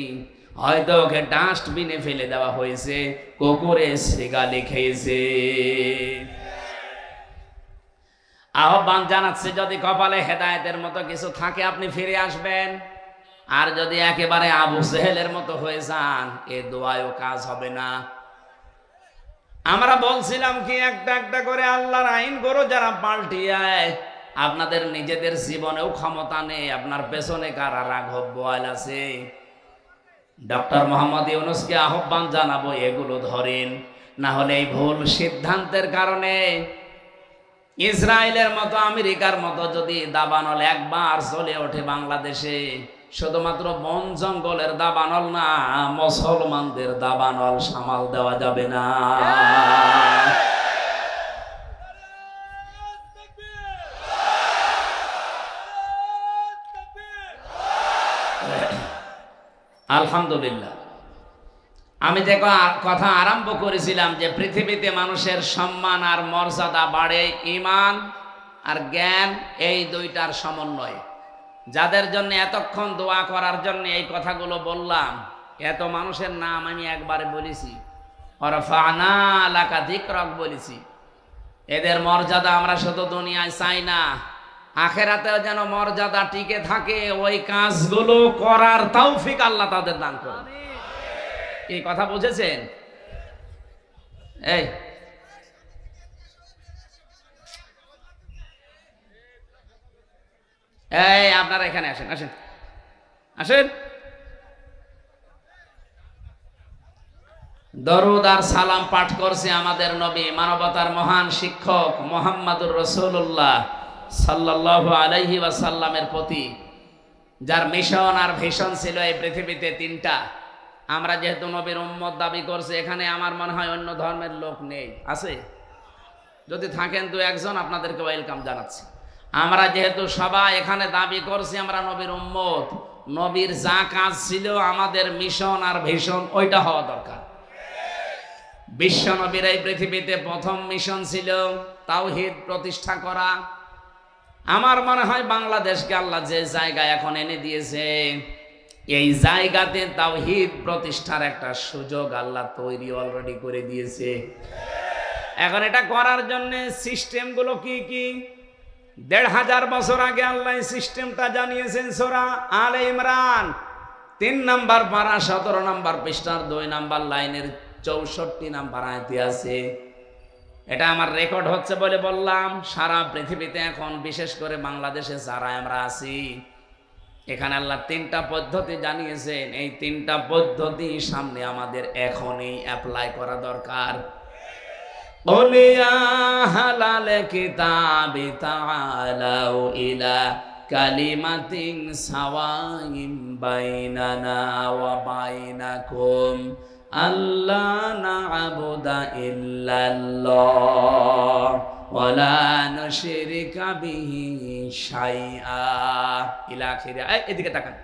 হয়তো ওকে ডাস্টবিনে ফেলে দেওয়া হয়েছে, কুকুরে সিগালি খেয়েছে। আহ্বান জানাচ্ছে, যদি কপালে হেদায়েতের মতো কিছু থাকে আপনি ফিরে আসবেন, আর যদি একেবারে আবু জেহেলের মতো হয়ে যান, এ দোয়ায়ও কাজ হবে না। আমরা বলছিলাম কি, একটা একটা করে আল্লাহর আইন গরো যারা পাল্টিয়ে, আপনাদের নিজেদের জীবনেও ক্ষমতা নেই, আপনার পেছনে কারা রাঘব বোয়াল আছে। ডক্টর মোহাম্মদ ইউনূসকে আহ্বান জানাবো, এগুলো ধরেন, না হলে এই ভুল সিদ্ধান্তের কারণে ইসরায়েলের মতো, আমেরিকার মতো যদি দাবানল একবার চলে ওঠে বাংলাদেশে, শুধুমাত্র বন জঙ্গলের দাবানল না, মুসলমানদের দাবানল সামাল দেওয়া যাবে না। আলহামদুলিল্লাহ, আমি যে কথা আরম্ভ করেছিলাম যে পৃথিবীতে মানুষের সম্মান আর মর্যাদা বাড়ে ঈমান আর জ্ঞান, এই দুইটার সমন্বয়ে। যাদের জন্য এতক্ষণ দোয়া করার জন্য এই কথাগুলো বললাম, এত মানুষের নাম আমি একবারে বলেছি, ওয়ারফা'না লাকা যিকরাক বলেছি। এদের মর্যাদা আমরা শুধু দুনিয়ায় চাই না, আখেরাতেও যেন মর্যাদা টিকে থাকে, ওই কাজগুলো করার তৌফিক আল্লাহ তাদের দান করুন। এই কথা বুঝেছেন? এই আপনারা এখানে আসেন, আসেন আসেন। দরুদ আর সালাম পাঠ করছে আমাদের নবী, মানবতার মহান শিক্ষক মুহাম্মদুর রাসূলুল্লাহ সাল্লাল্লাহু আলাইহি ওয়াসাল্লামের প্রতি, যার মিশন আর ভিশন ছিল এই পৃথিবীতে তিনটা। আমরা যেহেতু নবীর উম্মত দাবি করছে, এখানে আমার মনে হয় অন্য ধর্মের লোক নেই, আছে? যদি থাকেন তো একজন, আপনাদেরকে ওয়েলকাম জানাচ্ছি। আমরা যেহেতু সবাই এখানে দাবি করছি আমরা নবীর উম্মত, নবীর যা কাজ ছিল আমাদের মিশন আর ভিশন ওইটা হওয়া দরকার। বিশ্ব নবীর এই পৃথিবীতে প্রথম মিশন ছিল তাওহীদ প্রতিষ্ঠা করা। আমার মনে হয় বাংলাদেশকে আল্লাহ যে জায়গায় এখন এনে দিয়েছে, এই জায়গাতে তাওহীদ প্রতিষ্ঠার একটা সুযোগ আল্লাহ তৈরি অলরেডি করে দিয়েছে। এখন এটা করার জন্য সিস্টেমগুলো কি কি, ১৫০০ বছর আগে আল্লাহ সিস্টেমটা জানিয়েছেন সূরা আলে ইমরান ৩ নম্বর পারা ১৭ নম্বর পৃষ্ঠার ২ নম্বর লাইনের ৬৪ নম্বর আয়াতে আছে। এটা আমার রেকর্ড হচ্ছে বলে বললাম। সারা পৃথিবীতে এখন বিশেষ করে বাংলাদেশে যারা আমরা আছি, এখানে আল্লাহ ৩টা পদ্ধতি জানিয়েছেন। এই ৩টা পদ্ধতি সামনে আমাদের এখনই অ্যাপ্লাই করা দরকার। ওলিয়া হালাল কিতাবি তাআলাউ ইলা কালিমাতিন সাওয়াইম বাইনানা ওয়া বাইনাকুম আল্লাহ না'বুদা ইল্লাল্লাহ ওয়া লা নুশরিকা বিহি শাইআ ইলা আখিরি। এদিকে তাকান।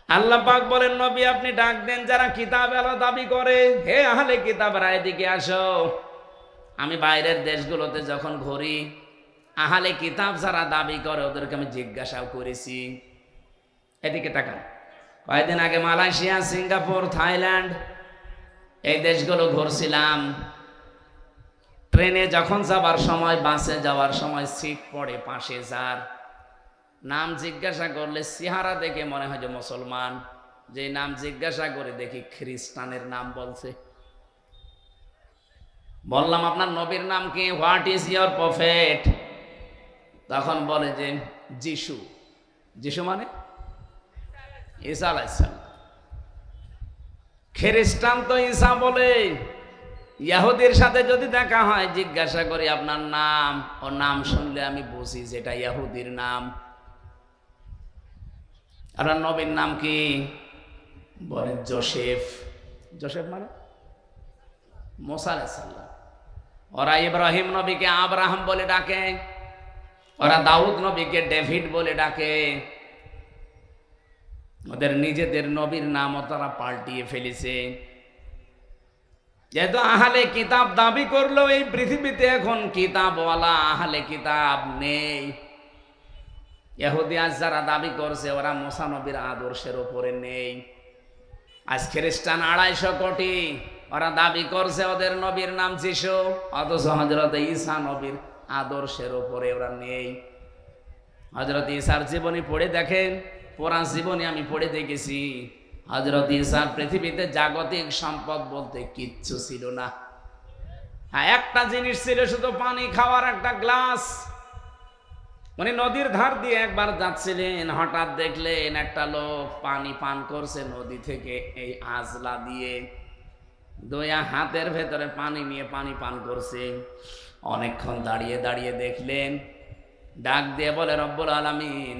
আল্লাহ পাক বলেন, নবী আপনি ডাক দেন যারা কিতাব আল্লাহ দাবি করে, হে আহলে কিতাবরা এদিকে আসো। আমি বাইরের দেশগুলোতে যখন ঘুরি, আহলে কিতাব যারা দাবি করে ওদেরকে আমি জিজ্ঞাসাও করেছি। এদিকে তাকান। কয়েকদিন আগে মালয়েশিয়া, সিঙ্গাপুর, থাইল্যান্ড এই দেশগুলো ঘুরছিলাম। ট্রেনে যখন যাবার সময়, বাসে যাওয়ার সময় সিট পড়ে পাশে যার নাম জিজ্ঞাসা করলে চেহারা দেখে মনে হয় যে মুসলমান, যে নাম জিজ্ঞাসা করে দেখি খ্রিস্টানের নাম বলছে। বললাম আপনার নবীর নাম কি, হোয়াট ইজ ইয়োর প্রফেট? তখন বলে যে যিশু। যিশু মানে ঈসা আলাইহিস সালাম। খ্রিস্টান তো ঈসা বলে। ইহুদির সাথে যদি দেখা হয় জিজ্ঞাসা করি আপনার নাম, ও নাম শুনলে আমি বুঝি যেটা ইহুদির নাম। আপনার নবীর নাম কি? বলে জোসেফ। জোসেফ মানে মুসা আলাইহিস সালাম। ওরা ইব্রাহিম নবীকে আব্রাহাম বলে ডাকে, ওরা দাউদ নবীকে ডেভিড বলে ডাকে। ওদের নিজেদের নবীর নামও তারা পাল্টিয়ে ফেলেছে। যেহেতু আহলে কিতাব দাবি করলো, এই পৃথিবীতে এখন কিতাবওয়ালা আহলে কিতাব নেই। ইহুদি আজ যারা দাবি করছে ওরা মুসা নবীর আদর্শের উপরে নেই। আজ খ্রিস্টান ২৫০ কোটি, ওরা দাবি করছে ওদের নবীর নাম যিশু, অথচ হযরত ঈসা নবীর আদর্শের উপরে ওরা নেই। হযরত ঈসার জীবনী পড়ে দেখেন, পুরা জীবনী আমি পড়ে দেখেছি। হযরত ঈসার পৃথিবীতে জাগতিক সম্পদ বলতে কিচ্ছু ছিল না। হ্যাঁ, একটা জিনিস ছিল, শুধু পানি খাওয়ার একটা গ্লাস। উনি নদীর ধার দিয়ে একবার যাচ্ছিলেন, হঠাৎ দেখলেন একটা লোক পানি পান করছে নদী থেকে এই আজলা দিয়ে। দুয়া হাতের ভেতরে পানি নিয়ে পানি পান করছে। অনেকক্ষণ দাঁড়িয়ে দাঁড়িয়ে দেখলেন, ডাক দিয়ে বলে, রব্বুল আলামিন,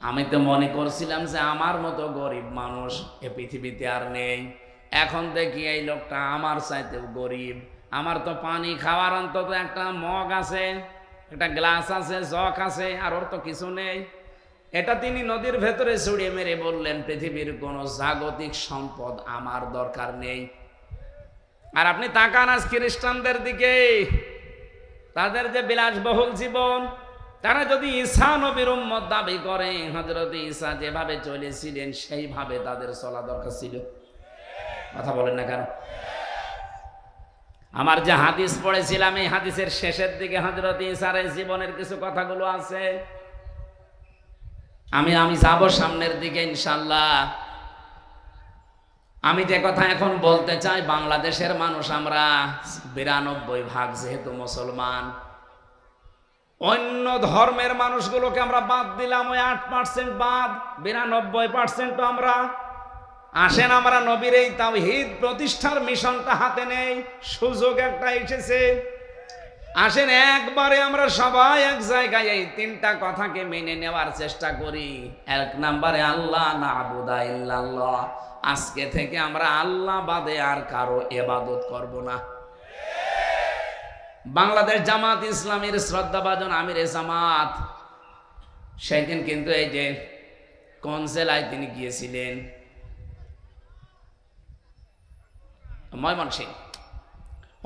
আমি তো মনে করছিলাম যে আমার মতো গরিব মানুষ এ পৃথিবীতে আর নেই। এখন দেখি এই লোকটা আমার চাইতেও গরিব। আমার তো পানি খাওয়ার অন্তত একটা মগ আছে, একটা গ্লাস আছে, জগ আছে, আর ওর তো কিছু নেই। এটা তিনি নদীর ভেতরে ছুড়িয়ে মেরে বললেন, পৃথিবীর কোনো জাগতিক সম্পদ আমার দরকার নেই। আর আপনি তাকান আজ খ্রিস্টানদের দিকে, তাদের যে বিলাসবহুল জীবন, তারা যদি ঈসা নবীর উম্মত দাবি করে, হযরত ঈসা যেভাবে চলেছিলেন সেইভাবে তাদের চলা দরকার ছিল। কথা বলেন না কেন? আমার যে হাদিস পড়েছিলাম, এই হাদিসের শেষের দিকে হযরত ঈসার জীবনের কিছু কথাগুলো আছে। আমি যাব সামনের দিকে ইনশাআল্লাহ। আমি যে কথা এখন বলতে চাই, বাংলাদেশের মানুষ আমরা ৯২% যেহেতু মুসলমান, অন্য ধর্মের মানুষগুলোকে আমরা বাদ দিলাম, ওই ৮% বাদ, ৯২% আমরা। আসেন আমরা নবীর এই তাওহীদ প্রতিষ্ঠার মিশনটা হাতে নেই, সুযোগ একটা এসেছে। আসেন একবারে আমরা সবাই এক জায়গায় এই ৩টা কথাকে মেনে নেওয়ার চেষ্টা করি। ১ নম্বরে আল্লাহ না'বুদা ইল্লাল্লাহ, আজকে থেকে আমরা আল্লাহ বাদে আর কারো ইবাদত করব না। বাংলাদেশ জামাত ইসলামের শ্রদ্ধাভাজন আমিরে জামাত সেদিন কিন্তু এই যে কোন জেলায় তিনি গিয়েছিলেন, ময়মনসিংহ।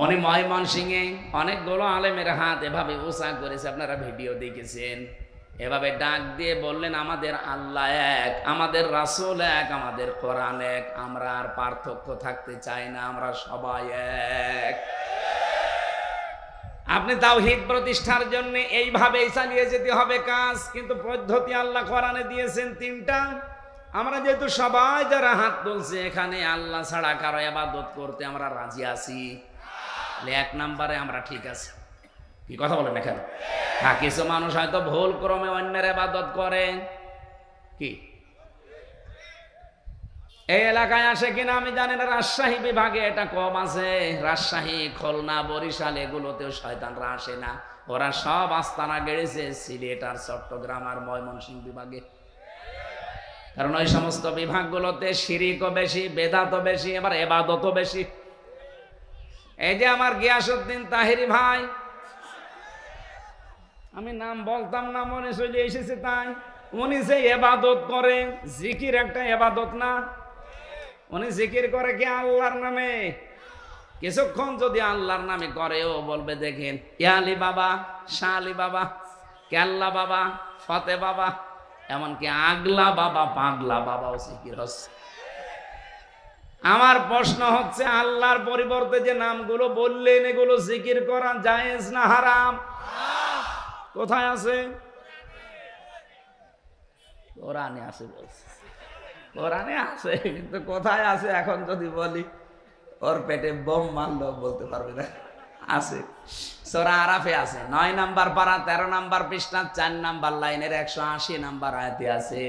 উনি ময়মনসিংহে অনেকগুলো আলেমের হাত এভাবে উঁচা করেছে, আপনারা ভিডিও দেখেছেন। এভাবে ডাক দিয়ে বললেন আমাদের আল্লাহ এক, আমাদের রাসূল এক, আমাদের কোরআন এক, আমরা আর পার্থক্য থাকতে চাই না, আমরা সবাই এক। আপনি তাওহীদ প্রতিষ্ঠার জন্য এইভাবেই চালিয়ে যেতে হবে কাজ, কিন্তু পদ্ধতি আল্লাহ কোরআনে দিয়েছেন তিনটা। আমরা যেহেতু সবাই যারা হাত তুলছে এখানে আল্লাহ ছাড়া কারো ইবাদত করতে আমরা রাজি আছি, এক নম্বরে আমরা ঠিক আছি। কি কথা বলেন এখানে? হ্যাঁ, কিছু মানুষ হয়তো ভুল ক্রমে অন্যের ইবাদত করে। কি এই এলাকায় আসে কিনা আমি জানি না, রাজশাহী বিভাগে এটা কম আছে। রাজশাহী, খুলনা, বরিশাল এগুলোতেও শয়তানরা আসে না, ওরা সব আস্তানা গেড়েছে সিলেট আর চট্টগ্রাম আর ময়মনসিংহ বিভাগে। কারণ ওই সমস্ত বিভাগগুলোতে শিরিকও বেশি, বেদাতও বেশি, এবার ইবাদতও বেশি। এই যে আমার গিয়াসউদ্দিন তাহেরি ভাই, আমি নাম বলতাম না, মনে চলে এসেছে তাই। উনি যে ইবাদত করে, জিকির একটা ইবাদত না? উনি জিকির করে কি আল্লাহর নামে? কিছুক্ষণ যদি আল্লাহর নামে করে, ও বলবে দেখেন ইয়া আলী বাবা, শাহ আলী বাবা, কেল্লা বাবা, ফতে বাবা, এমনকি আগলা বাবা, পাগলা বাবাও জিকির হচ্ছে। আমার প্রশ্ন হচ্ছে, আল্লাহর পরিবর্তে যে নামগুলো বললেন এগুলো জিকির করা জায়েজ না হারাম? কোথায় আছে? কোরআনে আছে বলছে, কোরআনে আছে, কিন্তু কোথায় আছে এখন যদি বলি ওর পেটে বোম মারলেও বলতে পারবে না। আছে, সূরা আরাফে আছে, 9 নাম্বার পারা 13 নাম্বার পৃষ্ঠা 4 নাম্বার লাইনের 180 নাম্বার আয়াতে আছে,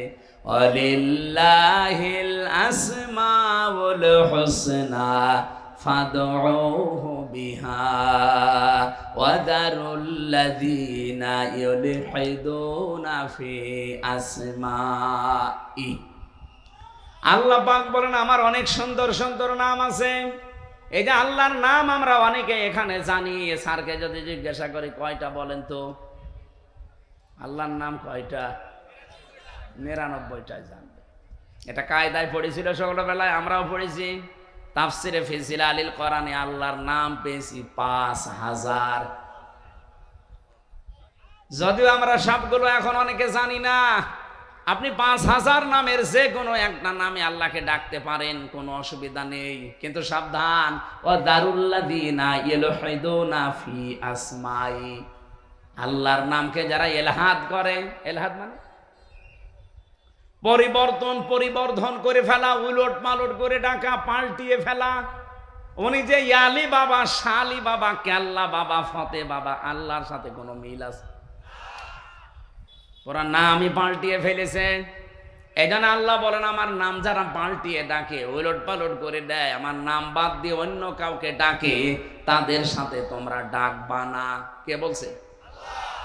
ওয়ালিল্লাহিল আসমাউল হুসনা ফাদউহু বিহা ওয়াদারুল্লাযীনা ইউলহিদুনা ফি আসমাই। আল্লাহ পাক বলেন আমার অনেক সুন্দর সুন্দর নাম আছে। এই যে আল্লাহর নাম আমরা অনেকে এখানে জানি, স্যারকে যদি জিজ্ঞাসা করি কয়টা বলেন তো, আল্লাহর নাম কয়টা? 99টাই জানবে। এটা কায়দায় পড়েছিল ছোটবেলায়, আমরাও পড়েছি। তাফসিরে ফি জিলালিল কোরআনে আল্লাহর নাম পেয়েছি 5000। যদিও আমরা সবগুলো এখন অনেকে জানি না। আপনি 5000 নামের যে কোনো একটা নামে আল্লাহকে ডাকতে পারেন, কোনো অসুবিধা নেই। কিন্তু সাবধান, ওয়াদারুল্লাযীনা ইউলহিদুনা ফি আসমাই, আল্লাহর নামকে যারা ইলহাদ করে, ইলহাদ মানে পরিবর্ধন করে ফেলা, উলট পালট করে ডাকা, পাল্টিয়ে ফেলা। উনি যে ইয়ালি বাবা, শালি বাবা, কেল্লা বাবা, ফতে বাবা, আল্লাহর সাথে কোনো মিল আছে? ওরা নামই পাল্টিয়ে ফেলেছে। এই জন্য আল্লাহ বলেন আমার নাম যারা পাল্টিয়ে ডাকে, উলট পালট করে দেয়, আমার নাম বাদ দিয়ে অন্য কাউকে ডাকে, তাদের সাথে তোমরা ডাকবা না। কে বলছে?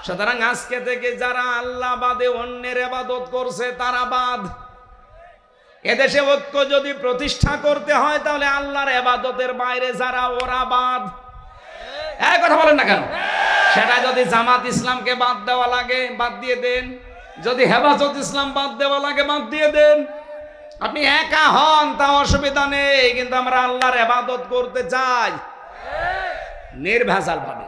সুতরাং আজকে থেকে যারা আল্লাহ বাদে অন্যের ইবাদত করছে তারা বাদ। এদেশে ঐক্য যদি প্রতিষ্ঠা করতে হয় তাহলে আল্লাহর ইবাদতের বাইরে যারা, ওরা বাদ। এই কথা বলেন না কেন? সেটা যদি জামাত ইসলামকে বাদ দেওয়া লাগে বাদ দিয়ে দেন, যদি হেফাজত ইসলাম বাদ দেওয়া লাগে বাদ দিয়ে দেন। আপনি একা হন তা অসুবিধা নেই, কিন্তু আমরা আল্লাহর ইবাদত করতে চাই নির্ভেজাল ভাবে।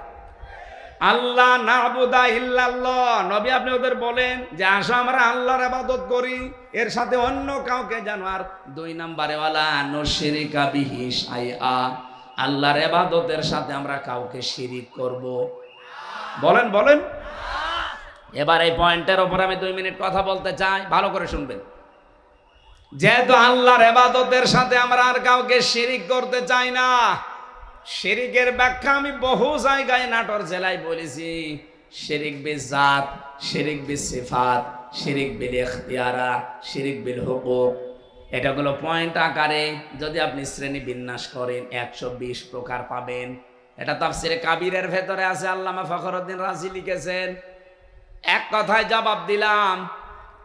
আল্লাহ নাবুদা ইল্লাল্লাহ, নবী আপনি ওদের বলেন যে আসো আমরা আল্লাহর ইবাদত করি, এর সাথে অন্য কাউকে যেন। আর 2 নম্বরে ওয়ালা নুশরিকা বিহি শাইআ, আল্লাহর ইবাদতের সাথে আমরা কাউকে শিরিক করব? বলেন বলেন। এবার এই পয়েন্টের উপর আমি 2 মিনিট কথা বলতে চাই, ভালো করে শুনবেন। যেহেতু আল্লাহর ইবাদতের সাথে আমরা আর কাউকে শিরিক করতে চাই না, শিরিকের ব্যাখ্যা আমি বহু জায়গায় নাটোর জেলায় বলেছি। শিরিক বিল জাত, শিরিক বিল সিফাত, শিরিক বিল ইখতিয়ারা, শিরিক বিল হুকুক। এটা হলো পয়েন্ট আকারে যদি আপনি শ্রেণী বিন্যাস করেন 120 প্রকার পাবেন। এটা তাফসিরে কাবীরের ভেতরে আছে, আল্লামা ফখরুদ্দিন রাজি লিখেছেন। এক কথায় জবাব দিলাম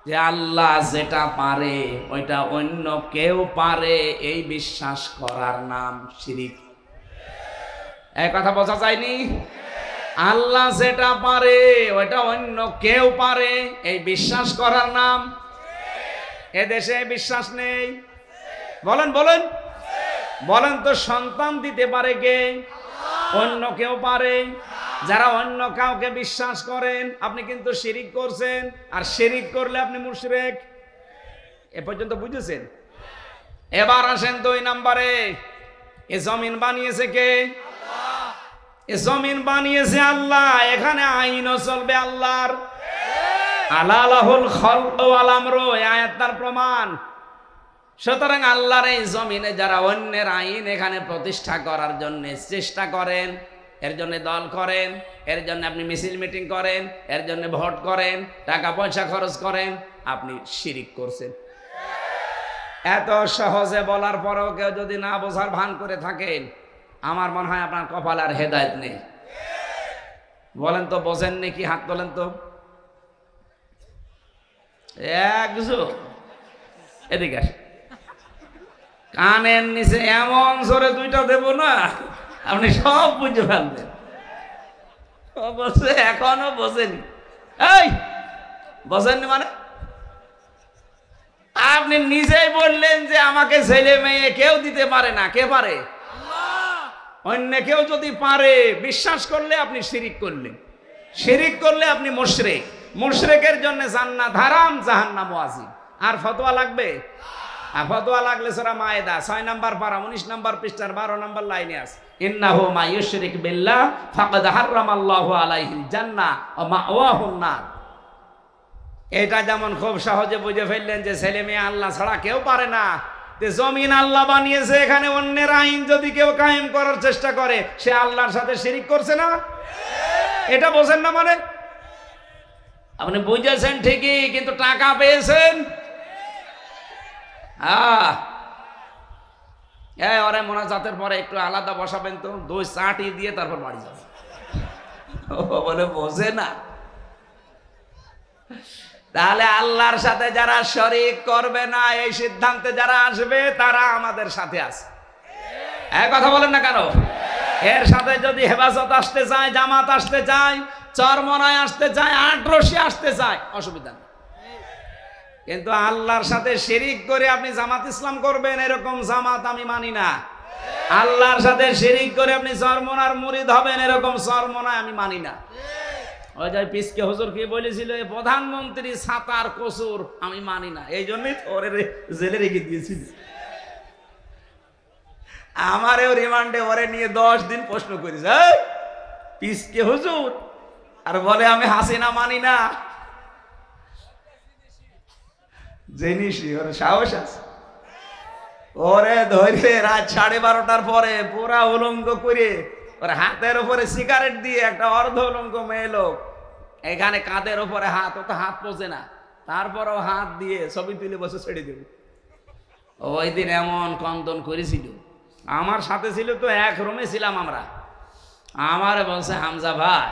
যে আল্লাহ যেটা পারে ওইটা অন্য কেউ পারে, এই বিশ্বাস করার নাম শিরিক। এই কথা বোঝা যায়নি? আল্লাহ যেটা পারে ওইটা অন্য কেউ পারে, এই বিশ্বাস করার নাম। এদেশে বিশ্বাস নেই, বলেন বলেন বলেন তো, সন্তান দিতে পারে কে? অন্য কেউ পারে। যারা অন্য কাউকে বিশ্বাস করেন আপনি কিন্তু শিরিক করছেন, আর শিরিক করলে আপনি মুশরিক। এ পর্যন্ত বুঝেছেন? এবার আসেন 2 নম্বরে, এ জমিন বানিয়েছে কে? এ জমিন বানিয়েছে আল্লাহ, এখানে আইনও চলবে আল্লাহর। আলালাহুল খালকু ওয়াল আমরু, এই আয়াতটার প্রমাণ। সুতরাং আল্লাহর এই জমিনে যারা অন্যের আইন এখানে প্রতিষ্ঠা করার জন্য চেষ্টা করেন, এর জন্য দল করেন, এর জন্য আপনি মিছিল মিটিং করেন, এর জন্য ভোট করেন, টাকা পয়সা খরচ করেন, আপনি শিরিক করছেন। এত সহজে বলার পরেও কেউ যদি না বোঝার ভান করে থাকেন, আমার মনে হয় আপনার কপালে আর হেদায়েত নেই। বলেন তো, বোঝেন নাকি? হাত তোলেন তো। একজন এদিকে আসে, কানের নিচে এমন জোরে 2টা দেব না, আপনি সব বুঝে ফেলবেন। অবশ্যই এখনো বোঝেনি। এই বোঝেননি মানে? আপনি নিজেই বললেন যে আমাকে ছেলে মেয়ে কেউ দিতে পারে না। কে পারে? অন্য কেউ যদি পারে, বিশ্বাস করলে আপনি শিরিক করলেন। শিরিক করলে আপনি মুশরিক। মুশরিকের জন্য জান্নাত হারাম, জাহান্নাম ওয়াজিব। আর ফতোয়া লাগবে? আর ফতোয়া লাগলে সূরা মায়েদা 6 নম্বর পারা 19 নম্বর পৃষ্ঠার 12 নম্বর লাইনে আছে, ইন্নাহু মা ইউশরিক বিল্লাহ ফাকাদ হারামাল্লাহু আলাইহিল জান্নাহ ওয়া মাওয়াহুন নার। এটা যেমন খুব সহজে বুঝে ফেললেন যে ছেলে মেয়ে আল্লাহ ছাড়া কেউ পারে না, যে জমিন আল্লাহ বানিয়েছে, এখানে অন্যের আইন যদি কেউ কায়েম করার চেষ্টা করে সে আল্লাহর সাথে শিরিক করছে না? এটা বোঝেন না মানে? আপনি বুঝেছেন ঠিকই, কিন্তু টাকা পেয়েছেন। ওরে মোনাজাতের পরে একটু আলাদা বসাবেন তো, 2 চাটি দিয়ে তারপর বাড়ি যাবে। ও বলে বোঝে না। তাহলে আল্লাহর সাথে যারা শরীক করবে না, এই সিদ্ধান্তে যারা আসবে তারা আমাদের সাথে আছে। এক কথা বলেন না কেন? এর সাথে যদি হেফাজত আসতে চায়, জামাত আসতে চায়, চরমনায় আসতে চায়, আটরশি আসতে চায়, অসুবিধা নেই। কিন্তু আল্লাহর সাথে শিরিক করে আপনি জামাত ইসলাম করবেন, এরকম জামাত আমি মানি না। আল্লাহর সাথে শিরিক করে আপনি চরমনার মুরিদ হবেন, এরকম চরমনায় আমি মানি না। ওই যে পিসকে হুজুর কি বলেছিল, প্রধানমন্ত্রী ছাতার কসুর আমি মানি না, এই জন্যই ওরে জেলে রেখে দিয়েছিল। আমারেও রিমান্ডে ওরে নিয়ে 10 দিন প্রশ্ন করেছে, পিসকে হুজুর, আর বলে আমি হাসিনা মানি না। জিনিসই ওর সাহস আছে। ওরে ধরে রাত 12:30টার পরে পুরা উলঙ্গ করে ওর হাতের উপরে সিগারেট দিয়ে একটা অর্ধ উলঙ্গ মেয়ে লোক, এখানে কাঁধের উপরে হাত, ও তো হাত পোষে না, তারপরও হাত দিয়ে ছবি তুলে বসে ছেড়ে দেব। ওই দিন এমন কন্দন করেছিল, আমার সাথে ছিল তো, এক রুমে ছিলাম আমরা। আমার বলছে, হামজা ভাই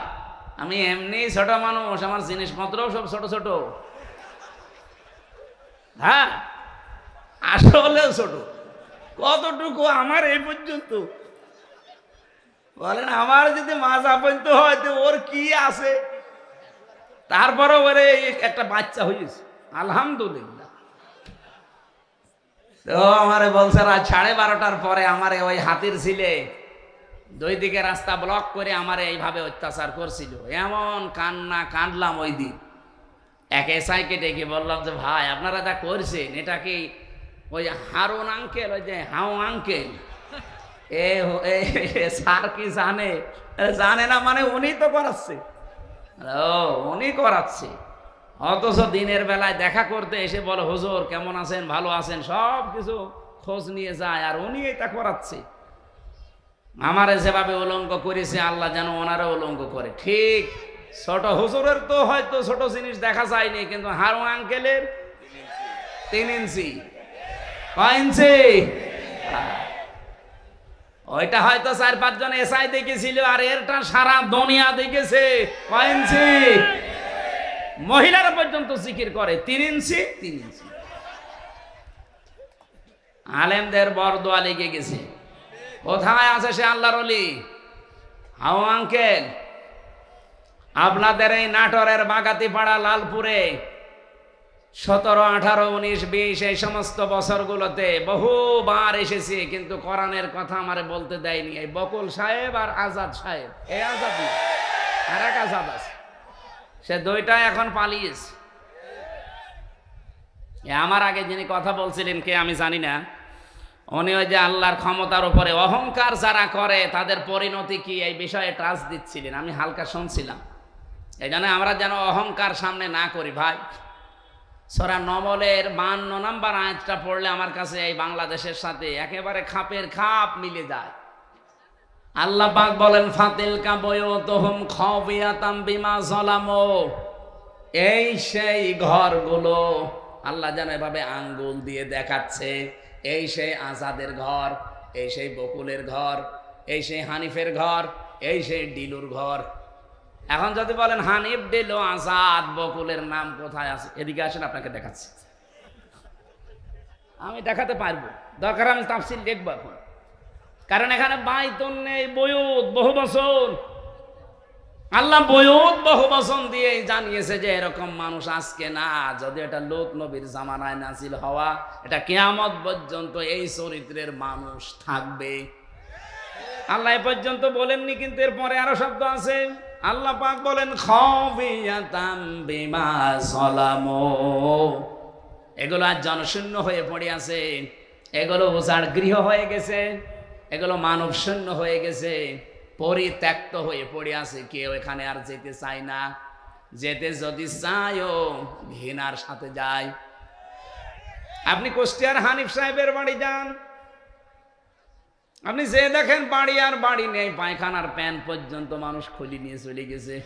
আমি এমনি ছোট মানুষ, আমার জিনিসপত্রও সব ছোট ছোট। হ্যাঁ আসলেও ছোট। কতটুকু? আমার এই পর্যন্ত। বলেন আমার যদি মাজা পর্যন্ত হয় তো ওর কি আছে? তারপরে ওরে একটা বাচ্চা হয়েছে, আলহামদুলিল্লাহ। তো আমারে বলছে রাত 12:30টার পরে আমারে ওই হাতির ছিলে 2 দিকে রাস্তা ব্লক করে আমারে এইভাবে অত্যাচার করছিল। এমন কান্না কাঁদলাম ওই দিন। এক এসআইকে ডেকে বললাম যে ভাই আপনারা যা করছেন এটা কি ওই হারুন আঙ্কেল, ওই যে হাউ আঙ্কেল, স্যার কি জানে? জানে না মানে উনি তো করাচ্ছে। ও উনি করাচ্ছে, অথচ দিনের বেলায় দেখা করতে এসে বলে হুজুর কেমন আছেন, ভালো আছেন, সব কিছু খোঁজ নিয়ে যায়, আর উনি এটা করাচ্ছে। আমারে যেভাবে উলঙ্গ করেছে আল্লাহ যেন ওনারা উলঙ্গ করে। ঠিক ছোট হুজুরের তো হয়তো ছোট জিনিস দেখা যায়নি, কিন্তু হারুন আঙ্কেলের 3 ইঞ্চি। কয় ইঞ্চি? ওইটা হয়তো 4-5 জন এসআই দেখেছিল, আর এরটা সারা দুনিয়া দেখেছে। কয় ইঞ্চি? মহিলারা পর্যন্ত জিকির করে 3 ইঞ্চি 3 ইঞ্চি। আলেমদের বরদোয়া লেগে গেছে। কোথায় আছে সে আল্লাহর ওলি? হাউ আঙ্কেল আপনাদের এই নাটোরের বাগাতিপাড়া লালপুরে 17, 18, 19, 20 এই সমস্ত বছরগুলোতে বহুবার এসেছি, কিন্তু কোরআনের কথা আমারে বলতে দেয়নি। এই বকুল সাহেব আর আজাদ সাহেব, এই আজাদ আর এক আজাদ আছে, সে দুইটা এখন পালিয়েছে। আমার আগে যিনি কথা বলছিলেন কে আমি জানি না, উনি ওই যে আল্লাহর ক্ষমতার উপরে অহংকার যারা করে তাদের পরিণতি কি এই বিষয়ে টাচ দিচ্ছিলেন, আমি হালকা শুনছিলাম। এই জন্য আমরা যেন অহংকার সামনে না করি ভাই। সূরা নমলের 52 নম্বর আয়াতটা পড়লে আমার কাছে এই বাংলাদেশের সাথে একেবারে খাপের খাপ মিলে যায়। আল্লাহ পাক বলেন ফাতিলকা বুয়ুতুহুম খাওফিয়াতাম বিমা যালামু, এই সেই ঘরগুলো, আল্লাহ যেন এভাবে আঙ্গুল দিয়ে দেখাচ্ছে, এই সেই আজাদের ঘর, এই সেই বকুলের ঘর, এই সেই হানিফের ঘর, এই সেই ডিলুর ঘর। এখন যদি বলেন হানিফ, ডিলু, আজাদ, বকুলের নাম কোথায় আছে, এদিকে আসেন আপনাকে দেখাচ্ছি। আমি দেখাতে পারবো, দরকার আমি তাফসীর লিখবো এখন, কারণ এখানে বাইতুন নেই, বুয়ুত বহু বচন। আল্লাহ বুয়ুত বহু বচন দিয়ে জানিয়েছে যে এরকম মানুষ আজকে না, যদি এটা লূত নবীর জামানায় নাজিল হওয়া, এটা কিয়ামত পর্যন্ত এই চরিত্রের মানুষ থাকবে। আল্লাহ এ পর্যন্ত বলেননি, কিন্তু এরপরে আরো শব্দ আছে। আল্লাহ পাক বলেন খাওফিয়াতাম বিমা যালামু, এগুলো আজ জনশূন্য হয়ে পড়ে আছে, এগুলো উজাড় গৃহ হয়ে গেছে, এগুলো মানব শূন্য হয়ে গেছে, পরিত্যক্ত হয়ে পড়ে আছে, কেউ এখানে আর যেতে চায় না। যেতে যদি চায়ও ঘৃণার সাথে যায়। আপনি কুষ্টিয়ার হানিফ সাহেবের বাড়ি যান, আপনি যে দেখেন বাড়ি আর বাড়ি নেই, পায়খানার প্যান পর্যন্ত মানুষ খুলি নিয়ে চলে গেছে।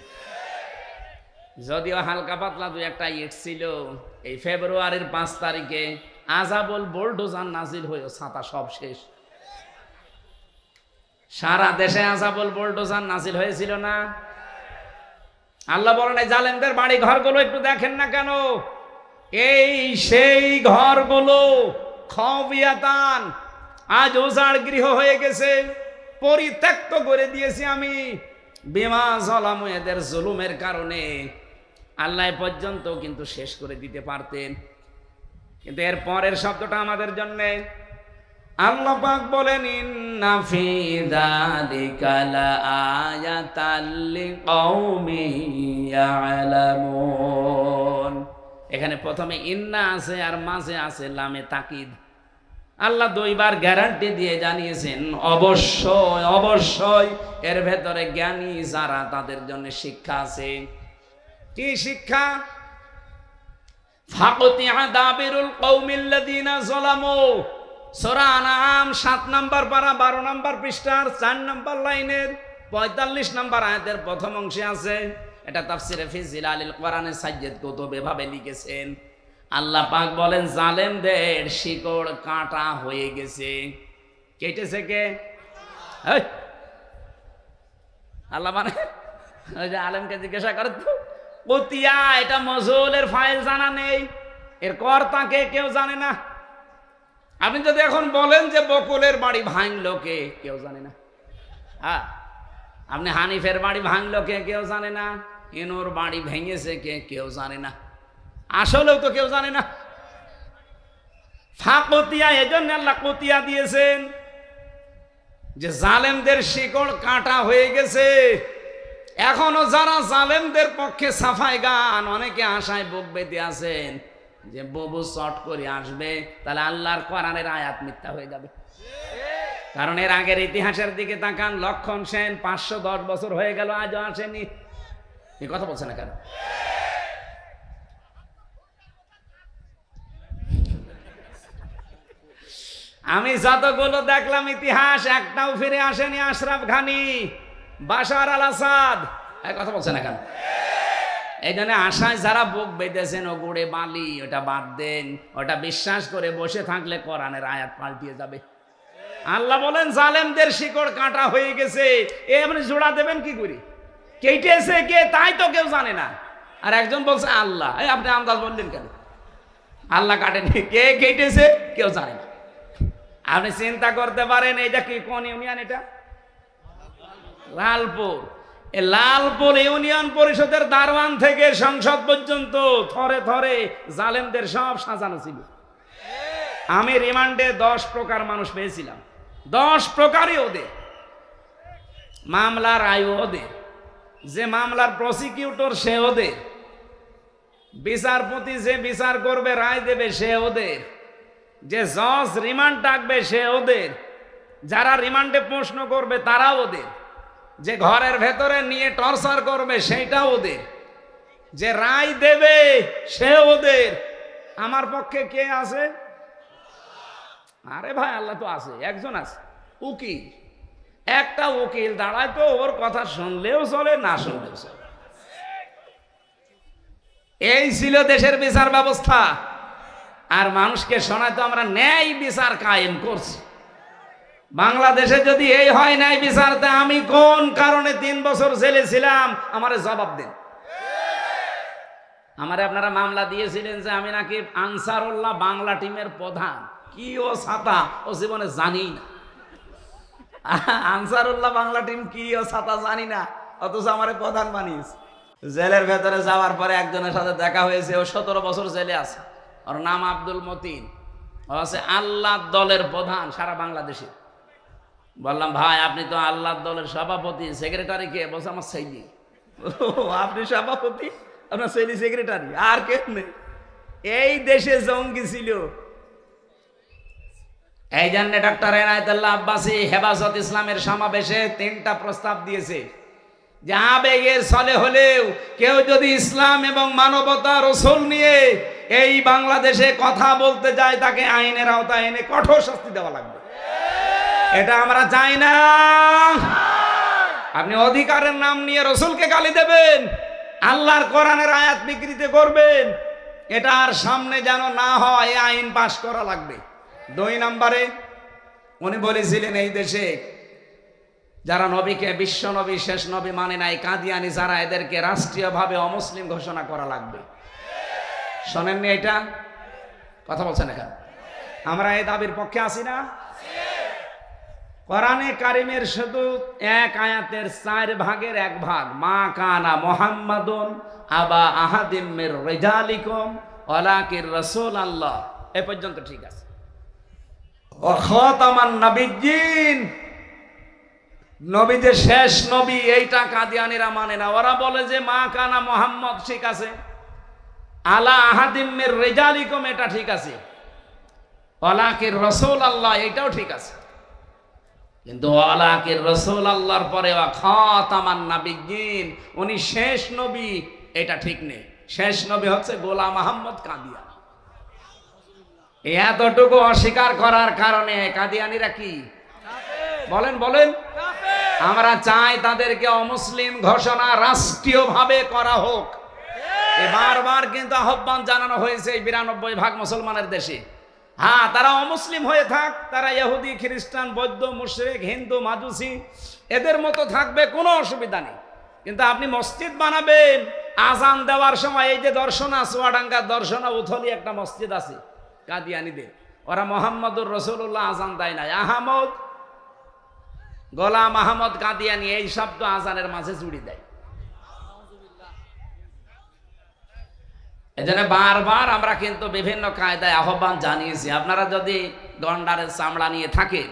যদিও হালকা পাতলা দু একটা ইট ছিল, এই ফেব্রুয়ারির 5 তারিখে আযাবুল বুলডোজার নাজিল হয়ে ছাতা সব শেষ। সারা দেশে আযাবুল বুলডোজার নাজিল হয়েছিল না? আল্লাহ বলেন এই জালেমদের বাড়ি ঘরগুলো একটু দেখেন না কেন, এই সেই ঘরগুলো খাওফিয়াতান, আজ উজাড় গৃহ হয়ে গেছে, পরিত্যক্ত করে দিয়েছি আমি বিমা যালামু, এদের জুলুমের কারণে। আল্লাহ পর্যন্ত কিন্তু শেষ করে দিতে পারতেন, কিন্তু এর পরের শব্দটা আমাদের জন্য। আল্লাহ পাক বলেন ইন্না ফি যালিকা লাআয়াতাল লিকাউমিন ইয়ালামুন। এখানে প্রথমে ইন্না আছে আর মাঝে আছে লামে তাকিদ। আল্লাহ দুইবার গ্যারান্টি দিয়ে জানিয়েছেন অবশ্যই অবশ্যই এর ভেতরে জ্ঞানী যারা তাদের জন্য শিক্ষা আছে। কি শিক্ষা? ফাকতিয়া দাবিরুল কওমিল্লাযিনা যালামু, সূরা আনআম 7 নম্বর পারা 12 নম্বর পৃষ্ঠার 4 নম্বর লাইনের 45 নম্বর আয়াতের প্রথম অংশে আছে। এটা তাফসিরে ফি জিলালিল কোরআনে সাইয়্যিদ কুতুব এভাবে লিখেছেন। আল্লাহ পাক বলেন জালেমদের শিকড় কাটা হয়ে গেছে। কেটেছে কে? আল্লাহ মানে ওই যে আলেমকে জিজ্ঞাসা করে তো কতিয়া, এটা মজুলের ফাইল জানা নেই, এর কর্তাকে কেউ জানে না। আপনি যদি এখন বলেন যে বকুলের বাড়ি ভাঙলো কে, কেউ জানে না। হ্যাঁ, আপনি হানিফের বাড়ি ভাঙলো কে, কেউ জানে না। ইনুর বাড়ি ভেঙেছে কে, কেউ জানে না। আসলেও তো কেউ জানে না। ফাকতিয়া, এজন্য আল্লাহ কতিয়া দিয়েছেন যে জালেমদের শিকড় কাটা হয়ে গেছে। এখনো যারা জালেমদের পক্ষে সাফাই গান, অনেকে আশায় বুক বেঁধে আছেন যে ববু চট করে আসবে, তাহলে আল্লাহর কোরআনের আয়াত মিথ্যা হয়ে যাবে। কারণ এর আগের ইতিহাসের দিকে তাকান, লক্ষণ সেন 510 বছর হয়ে গেল, আজও আসেনি। এই কথা বলছে না কেন? আমি যতগুলো দেখলাম ইতিহাস, একটাও ফিরে আসেনি। আশরাফ ঘানি, বাশার আল আসাদ, কথা বলছে না কেন? এই জন্য আশায় যারা বুক বেঁধেছেন ও গুড়ে বালি, ওটা বাদ দেন। ওটা বিশ্বাস করে বসে থাকলে কোরআনের আয়াত পাল্টিয়ে যাবে। আল্লাহ বলেন জালেমদের শিকড় কাটা হয়ে গেছে। এ আপনি জোড়া দেবেন কি করে? কেটেছে কে তাই তো কেউ জানে না। আর একজন বলছে আল্লাহ। এই আপনি আন্দাজ বললেন কেন? আল্লাহ কাটেনি, কে কেটেছে কেউ জানে না। আপনি চিন্তা করতে পারেন এটা কি, কোন ইউনিয়ন? এটা লালপুর। লালপুর ইউনিয়ন পরিষদের দারওয়ান থেকে সংসদ পর্যন্ত থরে থরে জালেমদের সব সাজানো ছিল। আমি রিমান্ডে 10 প্রকার মানুষ পেয়েছিলাম, 10 প্রকারই ওদের। মামলার আয়ু ওদের, যে মামলার প্রসিকিউটর সে ওদের, বিচারপতি যে বিচার করবে রায় দেবে সে ওদের, যে জজ রিমান্ড ডাকবে সে ওদের, যারা রিমান্ডে প্রশ্ন করবে তারা ওদের, যে ঘরের ভেতরে নিয়ে টর্চার করবে সেইটা ওদের, যে রায় দেবে সে ওদের। আমার পক্ষে কে আছে? আরে ভাই আল্লাহ তো আছে, একজন আছে, উকিল। একটা উকিল দাঁড়ায় তো ওর কথা শুনলেও চলে, না শুনলেও চলে। এই ছিল দেশের বিচার ব্যবস্থা। আর মানুষকে শোনায় তো আমরা ন্যায় বিচার কায়েম করছি। বাংলাদেশে যদি এই হয় ন্যায় বিচার, তা আমি কোন কারণে 3 বছর জেলে ছিলাম আমারে জবাব দেন। আমারে আপনারা মামলা দিয়েছিলেন যে আমি নাকি আনসারুল্লাহ বাংলা টিমের প্রধান। কি ও ছাতা ও জীবনে জানি না। আনসারুল্লাহ বাংলা টিম কি ও ছাতা জানি না, অথচ আমারে প্রধান বানিয়েছে। জেলের ভেতরে যাওয়ার পরে একজনের সাথে দেখা হয়েছে, ও 17 বছর জেলে আছে। ওর নাম আব্দুল মতিন, ও আছে আল্লাহ দলের প্রধান সারা বাংলাদেশে। বললাম ভাই আপনি তো আল্লাহ দলের সভাপতি, সেক্রেটারি কে? বলছে আমার সেইদি। আপনি সভাপতি, আপনার সেইদি সেক্রেটারি, আর কে নেই। এই দেশে জঙ্গি ছিল। এই জন্য ডক্টর এনায়েতুল্লাহ আব্বাসী হেফাজত ইসলামের সমাবেশে 3টা প্রস্তাব দিয়েছে যে আবেগের ছলে হলেও কেউ যদি ইসলাম এবং মানবতা রসুল নিয়ে এই বাংলাদেশে কথা বলতে যায়, তাকে আইনের আওতায় এনে কঠোর শাস্তি দেওয়া লাগবে। এটা আমরা চাই না। আপনি অধিকারের নাম নিয়ে রসুলকে গালি দেবেন, আল্লাহর কোরআনের আয়াত বিকৃতি করবেন, এটা আর সামনে যেন না হয়, আইন পাশ করা লাগবে। 2 নম্বরে উনি বলেছিলেন এই দেশে যারা নবীকে বিশ্ব নবী শেষ নবী মানে নাই, কাদিয়ানি যারা, এদেরকে রাষ্ট্রীয়ভাবে অমুসলিম ঘোষণা করা লাগবে। শোনেননি এটা? কথা বলছেন এখানে? আমরা এই দাবির পক্ষে আছি না? কোরআনে কারিমের শুধু 1 আয়াতের 4 ভাগের 1 ভাগ, মা কানা মুহাম্মাদুন আবা আহাদিম মির রিজালিকুম ওয়ালাকির রাসূলুল্লাহ, এই পর্যন্ত ঠিক আছে। ও খাতামান নবিয়্যিন, নবী যে শেষ নবী, এইটা কাদিয়ানিরা মানে না। ওরা বলে যে মা কানা মুহাম্মদ ঠিক আছে, আলা আহাদিম মির রিজালিকুম এটা ঠিক আছে, ওয়ালাকির রাসূলুল্লাহ এটাও ঠিক আছে, কিন্তু ওয়ালাকির রাসূলুল্লাহর পরে ওয়া খাতামান নবিয়্যিন, উনি শেষ নবী, এটা ঠিক নেই। শেষ নবী হচ্ছে গোলাম আহমদ কাদিয়ানী। এতটুকু অস্বীকার করার কারণে কাদিয়ানিরা কি বলেন? বলেন আমরা চাই তাদেরকে অমুসলিম ঘোষণা রাষ্ট্রীয়ভাবে করা হোক। বারবার কিন্তু আহ্বান জানানো হয়েছে এই 92% মুসলমানের দেশে। হ্যাঁ, তারা অমুসলিম হয়ে থাক, তারা ইহুদি, খ্রিস্টান, বৌদ্ধ, মুশরিক, হিন্দু, মাজুসি এদের মতো থাকবে, কোনো অসুবিধা নেই। কিন্তু আপনি মসজিদ বানাবেন, আজান দেওয়ার সময় এই যে দর্শনা, চুয়াডাঙ্গার দর্শনা উথলি একটা মসজিদ আছে কাদিয়ানীদের, ওরা মুহাম্মদুর রাসূলুল্লাহ আজান দেয় না, আহমদ গোলাম আহমদ কাদিয়ানী এই শব্দ আজানের মাঝে জুড়ে দেয়। এজন্য বারবার আমরা কিন্তু বিভিন্ন কায়দায় আহ্বান জানিয়েছি। আপনারা যদি গন্ডারের চামড়া নিয়ে থাকেন,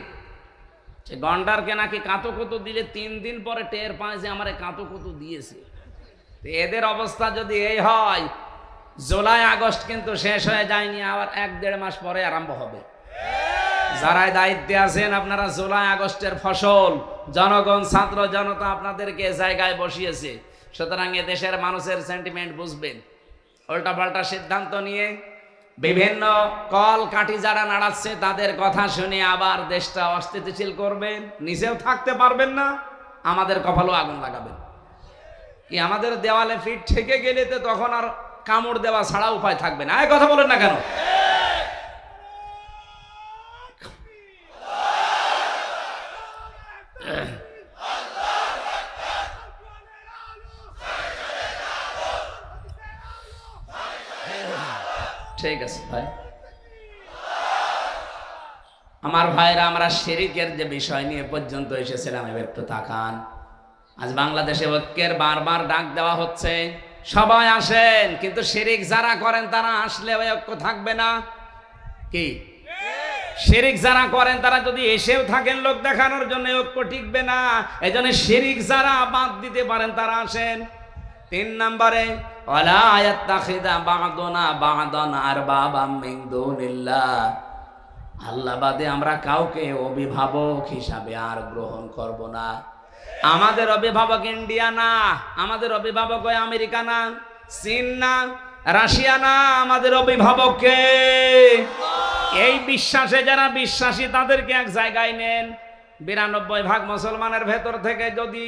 সে গন্ডারকে নাকি কাঁতুকুতু দিলে 3 দিন পরে টের পায় যে আমার কাঁতুকুতু দিয়েছে। এদের অবস্থা যদি এই হয়, জুলাই আগস্ট কিন্তু শেষ হয়ে যায়নি, আবার 1-1.5 মাস পরে আরম্ভ হবে। যারাই দায়িত্বে আছেন আপনারা জুলাই আগস্টের ফসল, জনগণ, ছাত্র জনতা আপনাদেরকে জায়গায় বসিয়েছে। সুতরাং এ দেশের মানুষের সেন্টিমেন্ট বুঝবেন। উল্টাপাল্টা সিদ্ধান্ত নিয়ে বিভিন্ন কল কাঠি যারা নাড়াচ্ছে তাদের কথা শুনে আবার দেশটা অস্থিতিশীল করবেন, নিজেও থাকতে পারবেন না, আমাদের কপালও আগুন লাগাবেন। কি আমাদের দেওয়ালে ফিট ঠেকে গেলে তো তখন আর কামড় দেওয়া ছাড়া উপায় থাকবে না। এই কথা বলেন না কেন? ঠিক আছে ভাই, আমার ভাইরা, আমরা শিরকের যে বিষয় নিয়ে পর্যন্ত এসেছিলাম এবার একটু তাকান। আজ বাংলাদেশে ঐক্যের বারবার ডাক দেওয়া হচ্ছে, সবাই আসেন, কিন্তু শিরিক যারা করেন তারা আসলে ওই ঐক্য থাকবে না। কি শিরিক যারা করেন তারা যদি এসেও থাকেন লোক দেখানোর জন্য, ঐক্য টিকবে না। এই জন্য শিরিক যারা বাদ দিতে পারেন তারা আসেন। 3 নম্বরে ওয়ালা ইয়াত্তাখিদা বা'দুনা বা'দান আরবাবাম মিন দুনিল্লাহ, আল্লাহ বাদে আমরা কাউকে অভিভাবক হিসাবে আর গ্রহণ করব না। আমাদের অভিভাবক ইন্ডিয়া না, আমাদের অভিভাবক ওই আমেরিকা না, চীন না, রাশিয়া না, আমাদের অভিভাবক কে? এই বিশ্বাসে যারা বিশ্বাসী তাদেরকে এক জায়গায় নেন। 92% মুসলমানের ভেতর থেকে যদি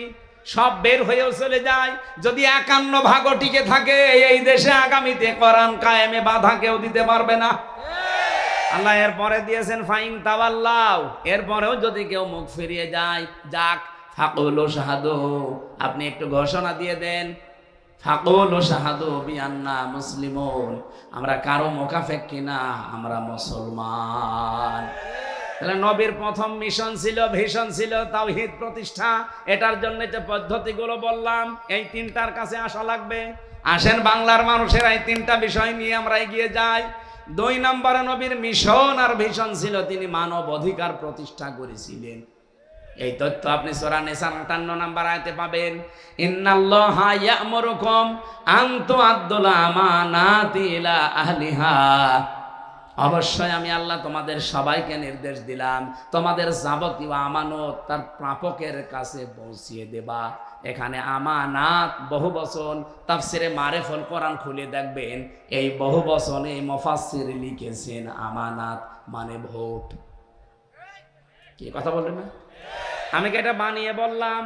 সব বের হয়েও চলে যায়, যদি 51% টিকে থাকে, এই দেশে আগামীতে কোরআন কায়েমে বাধা কেউ দিতে পারবে না। আল্লাহ এরপরে দিয়েছেন ফাইন তাওয়াল্লাও, এরপরেও যদি কেউ মুখ ফিরিয়ে যায়, যাক ফাকুলু শাহাদু, আপনি একটু ঘোষণা দিয়ে দেন, ফাকুলু শাহাদু বিআন্না মুসলিমুন, আমরা কারো মুখাফেক কিনা, আমরা মুসলমান। তাহলে নবীর প্রথম মিশন ছিল, ভিশন ছিল তাওহীদ প্রতিষ্ঠা। এটার জন্য যে পদ্ধতিগুলো বললাম, এই 3টার কাছে আসা লাগবে। আসেন বাংলার মানুষের এই 3টা বিষয় নিয়ে আমরা এগিয়ে যাই। 2 নম্বরে নবীর মিশন আর ভিশন ছিল তিনি মানব অধিকার প্রতিষ্ঠা করেছিলেন। এই তথ্য আপনি সূরা নিসার 58 নম্বর আয়াতে পাবেন। ইন্নাল্লাহা ইয়া'মুরুকুম আন তু'আদ্দুল আমানাতি ইলা আহলিহা, অবশ্যই আমি আল্লাহ তোমাদের সবাইকে নির্দেশ দিলাম তোমাদের যাবতীয় আমানত তার প্রাপকের কাছে পৌঁছিয়ে দেবা। এখানে আমানাত বহু বচন, তাফসিরে মারিফুল কোরআন খুলে দেখবেন এই বহু বচনে মুফাসসির লিখেছেন আমানাত মানে ভোট। কি কথা বললেন না? আমি কি এটা বানিয়ে বললাম?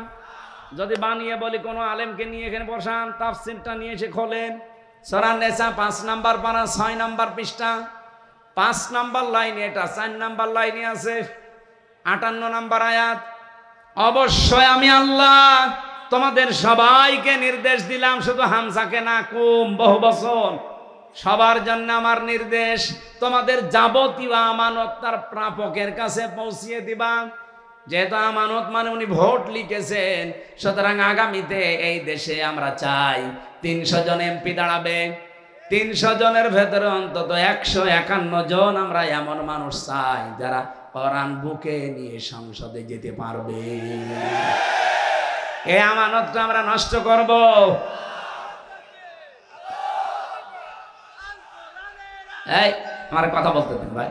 যদি বানিয়ে বলি কোনো আলেমকে নিয়ে এখানে বসান, তাফসিরটা নিয়ে এসে খোলেন, সূরা নিসা 5 নম্বর পারা 6 নম্বর পৃষ্ঠা 5 নম্বর লাইনে, এটা 4 নম্বর লাইনে আছে 58 নম্বর আয়াত। অবশ্যই আমি আল্লাহ তোমাদের সবাইকে নির্দেশ দিলাম, শুধু হামজাকে না, কুম বহু বচন, সবার জন্য আমার নির্দেশ, তোমাদের যাবতীয় আমানত তার প্রাপকের কাছে পৌঁছিয়ে দিবা। যেহেতু আমানত মানে উনি ভোট লিখেছেন, সুতরাং আগামীতে এই দেশে আমরা চাই 300 জন এমপি দাঁড়াবে। 300 জনের ভেতরে অন্তত 151 জন আমরা এমন মানুষ চাই যারা কোরআন বুকে নিয়ে সংসদে যেতে পারবে। এই আমানতটা আমরা নষ্ট করব? এই আমার কথা বলতে দেন ভাই।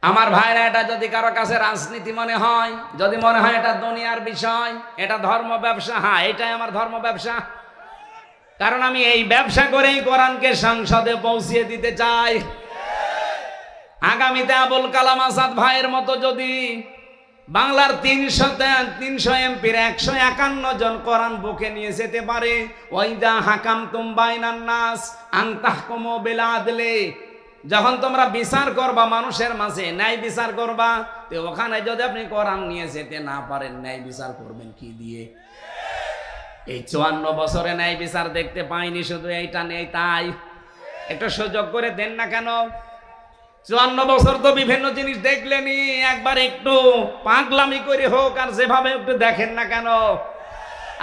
আমার ভাইরা, এটা যদি কারো কাছে রাজনীতি মনে হয়, যদি মনে হয় এটা দুনিয়ার বিষয়, এটা ধর্ম ব্যবসা, হ্যাঁ এটাই আমার ধর্ম ব্যবসা, কারণ আমি এই ব্যবসা করেই কোরআনকে সংসদে পৌঁছিয়ে দিতে চাই। আগামীতে আবুল কালাম আজাদ ভাইয়ের মতো যদি বাংলার 300 এমপির 151 জন কোরআন বুকে নিয়ে যেতে পারে, ওয়াইদা হাকামতুম বাইনান নাস আন তাহকুমু বিল আদলি, যখন তোমরা বিচার করবা মানুষের মাঝে, ন্যায় বিচার করবা, তো ওখানে যদি আপনি কোরআন নিয়ে যেতে না পারেন, ন্যায় বিচার করবেন কি দিয়ে? এই 54 বছরে ন্যায় বিচার দেখতে পাইনি, শুধু এইটা নেই তাই। একটু সুযোগ করে দেন না কেন? 54 বছর তো বিভিন্ন জিনিস দেখলেনি, একবার একটু পাগলামি করে হোক আর যেভাবে একটু দেখেন না কেন?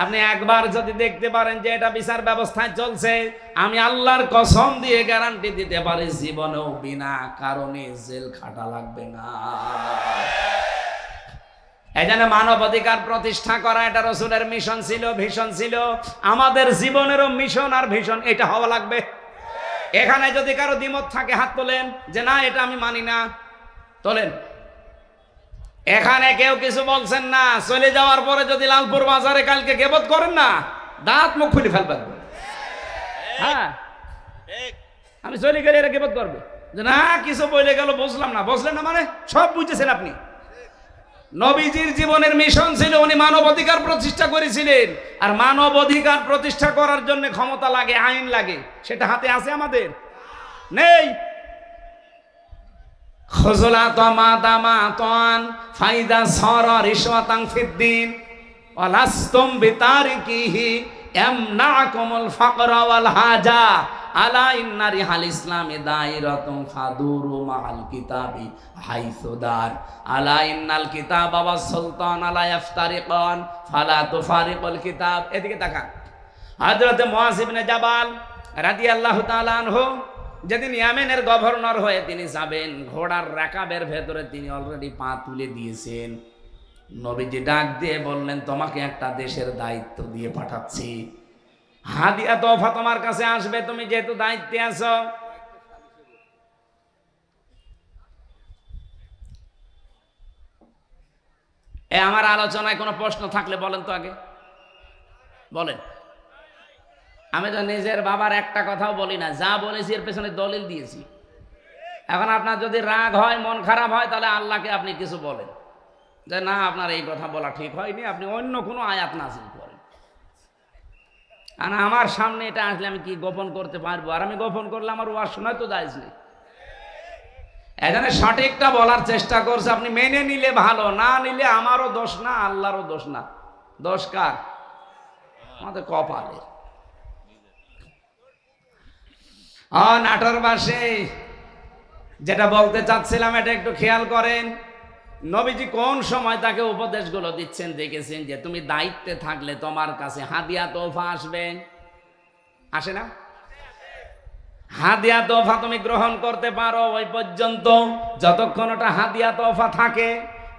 আপনি একবার যদি দেখতে পারেন যে এটা বিচার ব্যবস্থায় চলছে, আমি আল্লাহর কসম দিয়ে গ্যারান্টি দিতে পারি জীবনেও বিনা কারণে জেল খাটা লাগবে না। এই জন্য মানব অধিকার প্রতিষ্ঠা করা এটা রাসূলের মিশন ছিল, ভিশন ছিল। আমাদের জীবনেরও মিশন আর ভিশন এটা হওয়া লাগবে। এখানে যদি কারো দ্বিমত থাকে হাত তোলেন, যে না এটা আমি মানি না, তোলেন। এখানে কেউ কিছু বলছেন না, চলে যাওয়ার পরে যদি লালপুর বাজারে কালকে গেবত করেন না, দাঁত মুখ খুলে ফেলবেন। হ্যাঁ আমি চলে গেলে এরা গেবত করবে, যে না কিছু বলে গেল বুঝলাম না। বুঝলেন না মানে সব বুঝেছেন আপনি। নবীজির জীবনের মিশন ছিল, উনি মানব অধিকার প্রতিষ্ঠা করেছিলেন। আর মানব অধিকার প্রতিষ্ঠা করার জন্য ক্ষমতা লাগে, আইন লাগে, সেটা হাতে আছে আমাদের? নেই। খুজলাত মাদামাতান ফাইদা সারা রিশওয়াতান ফিদ্দিন ওয়ালাস্তুম বিতারিকিহি ইয়ামনাকুমুল ফাকরা ওয়াল হাজা। আলা ইন্না রিহাল ইসলামি দাইরাতুম ফাদুরু মাআল কিতাবি হাইসুদার আলা ইন্নাল কিতাবা ওয়াস সুলতান লা ইফতারিকান ফালা তুফারিকুল কিতাব। এদিকে তাকান। হযরত মুআয ইবনে জাবাল রাদিয়াল্লাহু তাআলা আনহু যেদিন ইয়ামেনের গভর্নর হয়ে তিনি যাবেন, ঘোড়ার রাকাবের ভেতরে তিনি অলরেডি পা তুলে দিয়েছেন। নবীজি ডাক দিয়ে বললেন, তোমাকে একটা দেশের দায়িত্ব দিয়ে পাঠাচ্ছি, হাদিয়া তোফা তোমার কাছে আসবে, তুমি যেহেতু দায়িত্বে আছো। আমার আলোচনায় কোনো প্রশ্ন থাকলে বলেন তো, আগে বলেন। আমি তো নিজের বাবার একটা কথাও বলি না, যা বলেছি এর পেছনে দলিল দিয়েছি। এখন আপনার যদি রাগ হয়, মন খারাপ হয়, তাহলে আল্লাহকে আপনি কিছু বলেন যে না, আপনার এই কথা বলা ঠিক হয়নি, আপনি অন্য কোনো আয়াত নাযিল করেন। আর আমার সামনে এটা আসলে আমি কি গোপন করতে পারবো? আর আমি গোপন করলে আমার ওয়াজ শোনায় তো জায়েজ নেই। এখানে সঠিকটা বলার চেষ্টা করছে, আপনি মেনে নিলে ভালো, না নিলে আমারও দোষ না, আল্লাহরও দোষ না। দোষ কার? আমাদের কপালে। নাটোর বাসে যেটা বলতে চাচ্ছিলাম এটা একটু খেয়াল করেন। নবীজি কোন সময় তাকে উপদেশগুলো দিচ্ছেন দেখেছেন, যে তুমি দায়িত্বে থাকলে তোমার কাছে হাদিয়া তোফা আসবে, আসে না? হাদিয়া তোফা তুমি গ্রহণ করতে পারো ওই পর্যন্ত, যতক্ষণ ওটা হাদিয়া তোফা থাকে।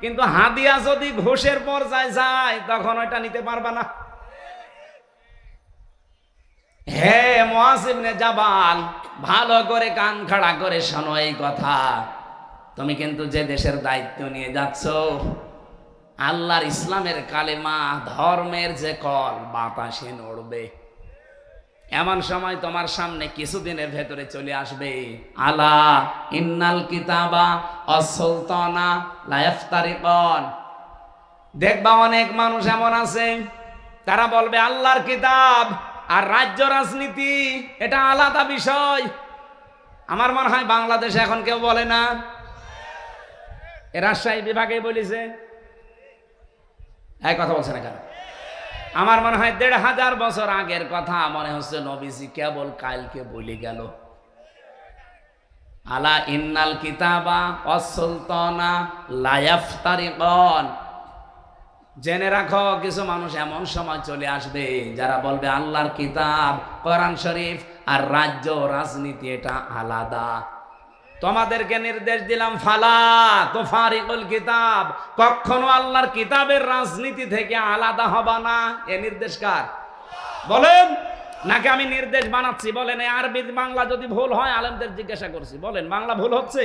কিন্তু হাদিয়া যদি ঘুষের পর্যায়ে যায়, তখন ওটা নিতে পারবা না। হে মুআয ইবনে জাবাল, ভালো করে কান খাড়া করে শোনো এই কথা। তুমি কিন্তু যে দেশের দায়িত্ব নিয়ে যাচ্ছ, আল্লাহর ইসলামের কালেমা, ধর্মের যে কল বাতাসে নড়বে। এমন সময় তোমার সামনে কিছুদিনের ভেতরে চলে আসবে, আলা ইন্নাল কিতাবা ওয়াস সুলতানা লা ইফতারিকান। দেখবা অনেক মানুষ এমন আছে, তারা বলবে আল্লাহর কিতাব আর রাজ্য রাজনীতি এটা আলাদা বিষয়। আমার মনে হয় বাংলাদেশে এখন কেউ বলে না, রাজশাহী বিভাগে বলেছে, এই কথা বলছে না কেন? আমার মনে হয় ১৫০০ বছর আগের কথা মনে হচ্ছে, নবীজি কেবল কালকে বলে গেল, আলা ইন্নাল কিতাবা ওয়াস সুলতানা লা ইফতারিকান। জেনে রাখো, কিছু মানুষ এমন সময় চলে আসবে যারা বলবে আল্লাহর কিতাব, কোরআন শরীফ আর রাজ্য রাজনীতি এটা আলাদা। তোমাদেরকে নির্দেশ দিলাম, ফালা তুফারিকুল কিতাব, কখনো আল্লাহর কিতাবের রাজনীতি থেকে আলাদা হবা না। এ নির্দেশ কার বলেন? নাকি আমি নির্দেশ বানাচ্ছি? বলেন। এই আরবি বাংলা যদি ভুল হয় আলেমদের জিজ্ঞাসা করছি, বলেন বাংলা ভুল হচ্ছে?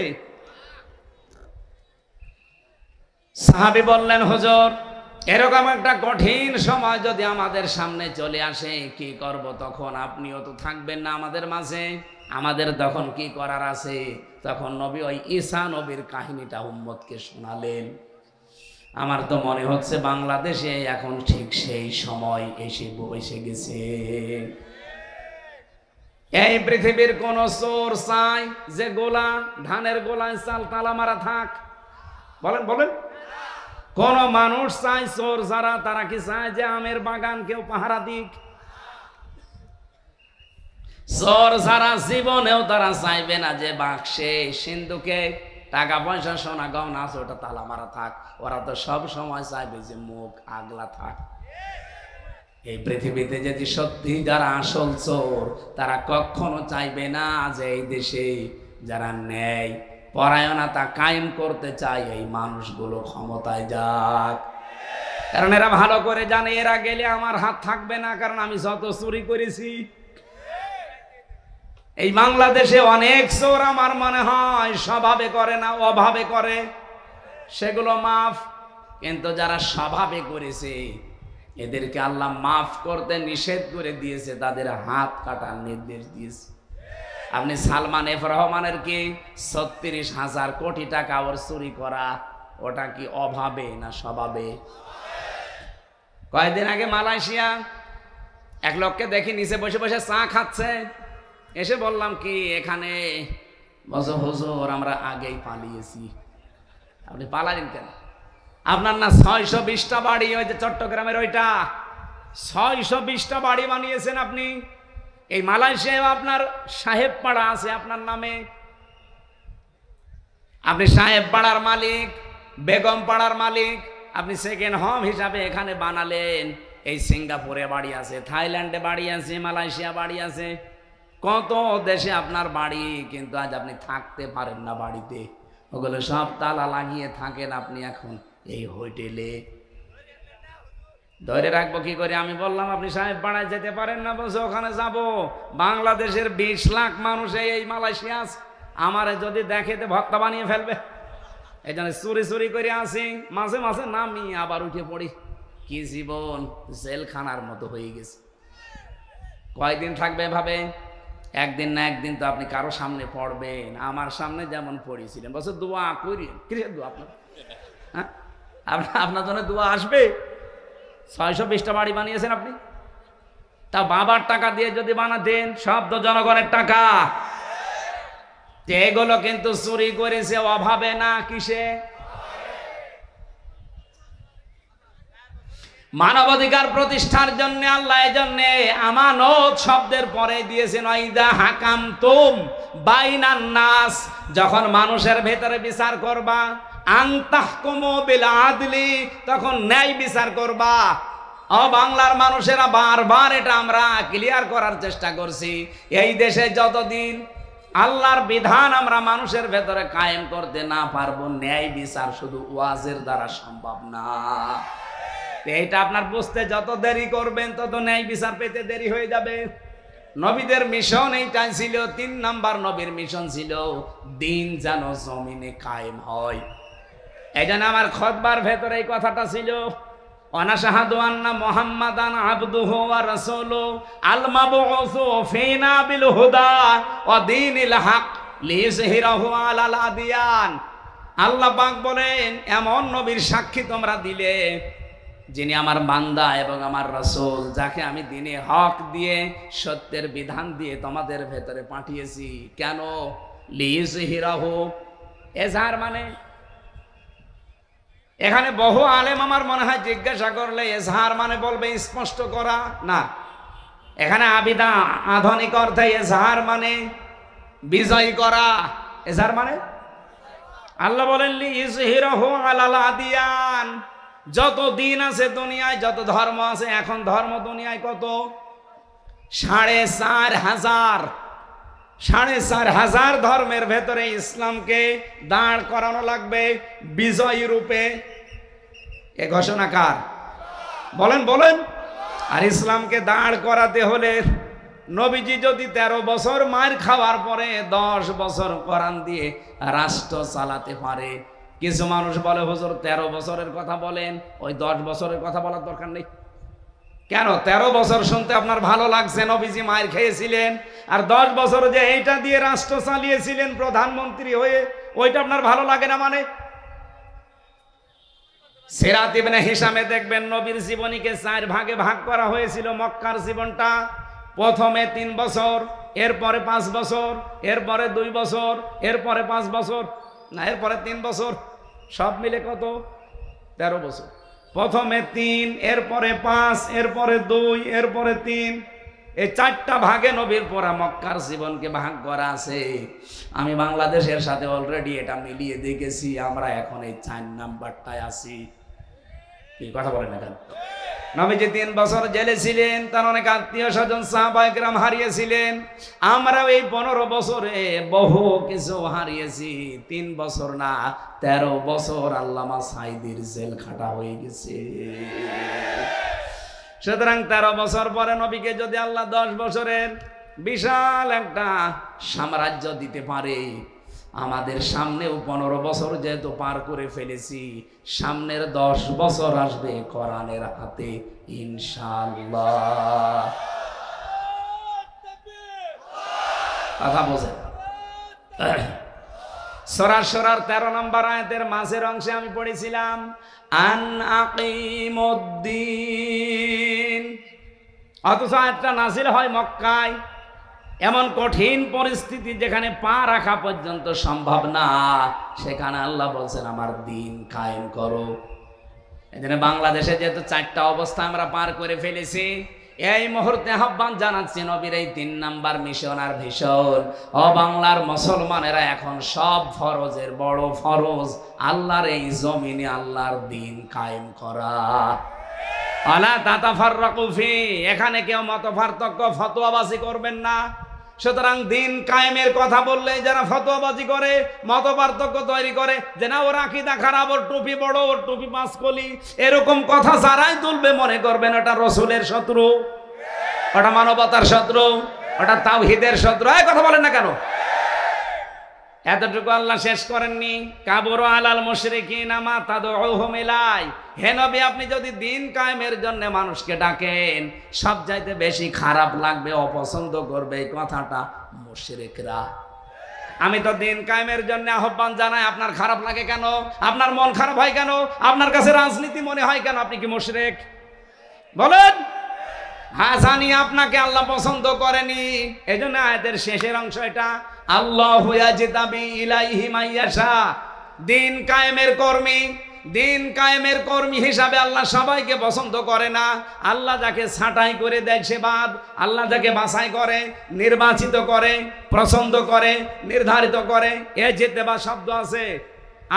সাহাবী বললেন, হুজুর এরকম একটা কঠিন সময় যদি আমাদের সামনে চলে আসে, কি করব তখন? আপনিও তো থাকবেন না আমাদের মাঝে, আমাদের তখন কি করার আছে? তখন নবী ওই ঈসা নবীর কাহিনীটা উম্মতকে শোনালেন। আমার তো মনে হচ্ছে বাংলাদেশে এখন ঠিক সেই সময় এসে গেছে। এই পৃথিবীর কোন চোর চাই যে গোলা, ধানের গোলায় চাল তালা মারা থাক? বলেন বলেন। কোন মানুষ চাই চোর যারা, তারা কি চায় যে আমের বাগান কেউ পাহারা দিক? চোর যারা জীবনেও তারা চাইবে না যে বাক্সে সিন্ধুকে টাকা পয়সা সোনা গহনা আছে ওটা তালা মারা থাক। ওরা তো সব সময় চাইবে যে মুখ আগলা থাক। এই পৃথিবীতে যদি সত্যি যারা আসল চোর, তারা কখনো চাইবে না যে এই দেশে যারা ন্যায় পরায়ণতা কায়েম করতে চায় এই মানুষগুলো ক্ষমতায় যাক। কারণ এরা ভালো করে জানে এরা গেলে আমার হাত থাকবে না, কারণ আমি যত চুরি করেছি। এই বাংলাদেশে অনেক চোর আমার মনে হয় স্বভাবে করে না, অভাবে করে, সেগুলো মাফ। কিন্তু যারা স্বভাবে করেছে এদেরকে আল্লাহ মাফ করতে নিষেধ করে দিয়েছে, তাদের হাত কাটার নির্দেশ দিয়েছে। আপনি সালমান এফ রহমানের কি ৩৬,০০০ কোটি টাকা ওর চুরি করা, ওটা কি অভাবে না স্বভাবে? কয়েকদিন আগে মালয়েশিয়া এক লোককে দেখি নিচে বসে বসে চা খাচ্ছে, এসে বললাম কি এখানে? বলছে হুজুর আমরা আগেই পালিয়েছি। আপনি পালালেন কেন? আপনার না ৬২০টা বাড়ি, ওই যে চট্টগ্রামের ওইটা ৬২০টা বাড়ি বানিয়েছেন আপনি, এই মালয়েশিয়ায় আপনার সাহেব পাড়া আছে আপনার নামে, আপনি সাহেব পাড়ার মালিক, বেগম পাড়ার মালিক, আপনি সেকেন্ড হোম হিসাবে এখানে বানালেন। এই সিঙ্গাপুরে বাড়ি আছে, থাইল্যান্ডে বাড়ি আছে, মালয়েশিয়া বাড়ি আছে, কত দেশে আপনার বাড়ি, কিন্তু আজ আপনি থাকতে পারেন না বাড়িতে। ওগুলো সব তালা লাগিয়ে থাকেন আপনি এখন এই হোটেলে। ধরে রাখবো কি করে? আমি বললাম আপনি সাহেব পাড়ায় যেতে পারেন না, বলছে ওখানে যাব। বাংলাদেশের 20 লাখ মানুষ এই মালয়েশিয়া আছে, আমারে যদি দেখে তো ভক্তা বানিয়ে ফেলবে। এই জন্য চুরি চুরি করে আসি, মাঝে মাঝে নামি আবার উঠে পড়ি। কি জীবন, জেলখানার মতো হয়ে গেছে। কয়দিন থাকবে ভাবে? একদিন না একদিন তো আপনি কারো সামনে পড়বেন। আমার সামনে যেমন পড়েছিলেন, বলছে দোয়া করি। কিসের দোয়া আপনার? হ্যাঁ, আপনার জন্য দোয়া আসবে। 620টা বাড়ি বানিয়েছেন আপনি, তা বাবার টাকা দিয়ে যদি বানাতেন, সব তো জনগণের টাকা। এগুলো কিন্তু চুরি করেছে অভাবে না, কিসে? মানবাধিকার প্রতিষ্ঠার জন্য আল্লাহ এজন্য আমানত শব্দের পরে দিয়েছেন ওয়াইদা হাকামতুম বাইনান নাস, যখন মানুষের ভেতরে বিচার করবা, আনতাহকুমু বিল আদলি, তখন ন্যায় বিচার করবা। ও বাংলার মানুষেরা, বারবার এটা আমরা ক্লিয়ার করার চেষ্টা করছি। এই দেশে যতদিন আল্লাহর বিধান আমরা মানুষের ভেতরে কায়েম করতে না পারবো, ন্যায় বিচার শুধু ওয়াজের দ্বারা সম্ভব না। এইটা আপনার বুঝতে যত দেরি করবেন তত ন্যায় বিচার পেতে দেরি হয়ে যাবে। নবীদের মিশন এইটাই ছিল। 3 নাম্বার নবীর মিশন ছিল দিন যেন জমিনে কায়েম হয়। এই জন্য আমার খুতবার ভেতরে এই কথাটা ছিল, অনাশাহাদু আন্না মুহাম্মাদান আবদুহু ওয়া রাসূলুহু আল মাবউসু ফিনা বিল হুদা ওয়া দীনিল হক লিইয়ুযহিরাহু আলাল আদিয়ান। আল্লাহ পাক বলেন, এমন নবীর সাক্ষী তোমরা দিলে যিনি আমার বান্দা এবং আমার রাসূল, যাকে আমি দ্বীনে হক দিয়ে, সত্যের বিধান দিয়ে তোমাদের ভেতরে পাঠিয়েছি। কেন? লিইয়ুযহিরাহু, এজাহার মানে এখানে বহু আলেম আমার মনে হয় জিজ্ঞাসা করলে এজহার মানে বলবে স্পষ্ট করা, না। এখানে আবিদা আধুনিক অর্থে এজহার মানে বিজয় করা। এজহার মানে আল্লাহ বলেন লিইয়ুযহিরাহু আলাল আদিয়ান, যত দিন আছে দুনিয়ায়, যত ধর্ম আছে, এখন ধর্ম দুনিয়ায় কত? 4,500 ধর্মের ভেতরে ইসলামকে দাঁড় করানো লাগবে বিজয়ী রূপে। এ ঘোষণা কার? বলেন বলেন। আর ইসলামকে দাঁড় করাতে হলে নবীজি যদি 13 বছর মার খাওয়ার পরে 10 বছর কোরআন দিয়ে রাষ্ট্র চালাতে পারে। কিছু মানুষ বলে হুজুর 13 বছরের কথা বলেন, ওই 10 বছরের কথা বলার দরকার নেই। কেন? 13 বছর শুনতে আপনার ভালো লাগছে, নবীজি মায়ের খেয়েছিলেন, আর 10 বছর যে এইটা দিয়ে রাষ্ট্র চালিয়েছিলেন প্রধানমন্ত্রী হয়ে, ওইটা আপনার ভালো লাগে না মানে? সিরাত ইবনে হিশামে দেখবেন নবীর জীবনীকে 4 ভাগে ভাগ করা হয়েছিল। মক্কার জীবনটা প্রথমে 3 বছর, এরপরে 5 বছর, এরপরে 2 বছর, এরপরে 5 বছর, না এরপরে 3 বছর, সব মিলে কত? 13 বছর। প্রথমে 3, এরপরে 5, এরপরে 2, এরপরে 3, এই 4টা ভাগে নবীর পড়া মক্কার জীবনকে ভাগ করা আছে। আমি বাংলাদেশের সাথে অলরেডি এটা মিলিয়ে দেখেছি, আমরা এখন এই 4 নাম্বারটায় আছি। কি কথা বলেন না কেন? নবীজি 3 বছর জেলে ছিলেন, তার অনেক আত্মীয় স্বজন সাহাবায়ে কেরাম হারিয়েছিলেন। আমরাও এই 15 বছরে বহু কিছু হারিয়েছি। 3 বছর না 13 বছর আল্লামা সাঈদীর জেল খাটা হয়ে গেছে। সুতরাং 13 বছর পরে নবীকে যদি আল্লাহ 10 বছরের বিশাল একটা সাম্রাজ্য দিতে পারে, আমাদের সামনেও 15 বছর যেহেতু পার করে ফেলেছি, সামনের 10 বছর আসবে কোরআনের হাতে ইনশাআল্লাহ। কথা বোঝেন? সূরা শুরার 13 নম্বর আয়াতের মাঝের অংশে আমি পড়েছিলাম আন আকিমুদ্দিন, অথচ আয়াতটা নাযিল হয় মক্কায়। এমন কঠিন পরিস্থিতি যেখানে পা রাখা পর্যন্ত সম্ভব না, সেখানে আল্লাহ বলছেন আমার দিন কায়েম করো। এজন্য বাংলাদেশে যেহেতু 4টা অবস্থা আমরা পার করে ফেলেছি, এই মুহূর্তে আহ্বান জানাচ্ছি নবীর এই 3 নাম্বার মিশন আর ভিশন। ও বাংলার মুসলমানেরা, এখন সব ফরজের বড় ফরজ আল্লাহর এই জমিনে আল্লাহর দ্বীন কায়েম করা। আলা তাতাফাররাকু ফি, এখানে কেউ মত পার্থক্য ফতোয়াবাজি করবেন না। সুতরাং দিন কায়েমের কথা বললে যারা ফতোয়াবাজি করে, মত পার্থক্য তৈরি করে, যে না ওর আকীদা খারাপ, ওর টুপি বড়, ওর টুপি পাঁচকলি, এরকম কথা যারাই তুলবে মনে করবেন ওটা রাসূলের শত্রু, ওটা মানবতার শত্রু, ওটা তাওহীদের শত্রু। এই কথা বলেন না কেন? এতটুকু আল্লাহ শেষ করেননি, কাবুরু আলাল মুশরিকিনা মা তাদউহুম ইলাই। হে নবী, আপনি যদি দিন কায়েমের জন্য মানুষকে ডাকেন, সবচাইতে বেশি খারাপ লাগবে, অপছন্দ করবে এই কথাটা মুশরিকরা। আমি তো দিন কায়েমের জন্য আহ্বান জানাই, আপনার খারাপ লাগে কেন? আপনার মন খারাপ হয় কেন? আপনার কাছে রাজনীতি মনে হয় কেন? আপনি কি মুশরিক? বলেন। হ্যাঁ, জানি আপনাকে আল্লাহ পছন্দ করেনি। এই জন্য আয়াতের শেষের অংশ এটা, আল্লাহু ইয়াজতাবি ইলাইহি মাইয়াশা। দিন কায়েমের কর্মী, দিন কায়েমের কর্মী হিসাবে আল্লাহ সবাইকে পছন্দ করে না। আল্লাহ যাকে ছাঁটাই করে দেয় সে বাদ, আল্লাহ যাকে বাছাই করে, নির্বাচিত করে, পছন্দ করে, নির্ধারিত করে, এ যেতে বা শব্দ আছে।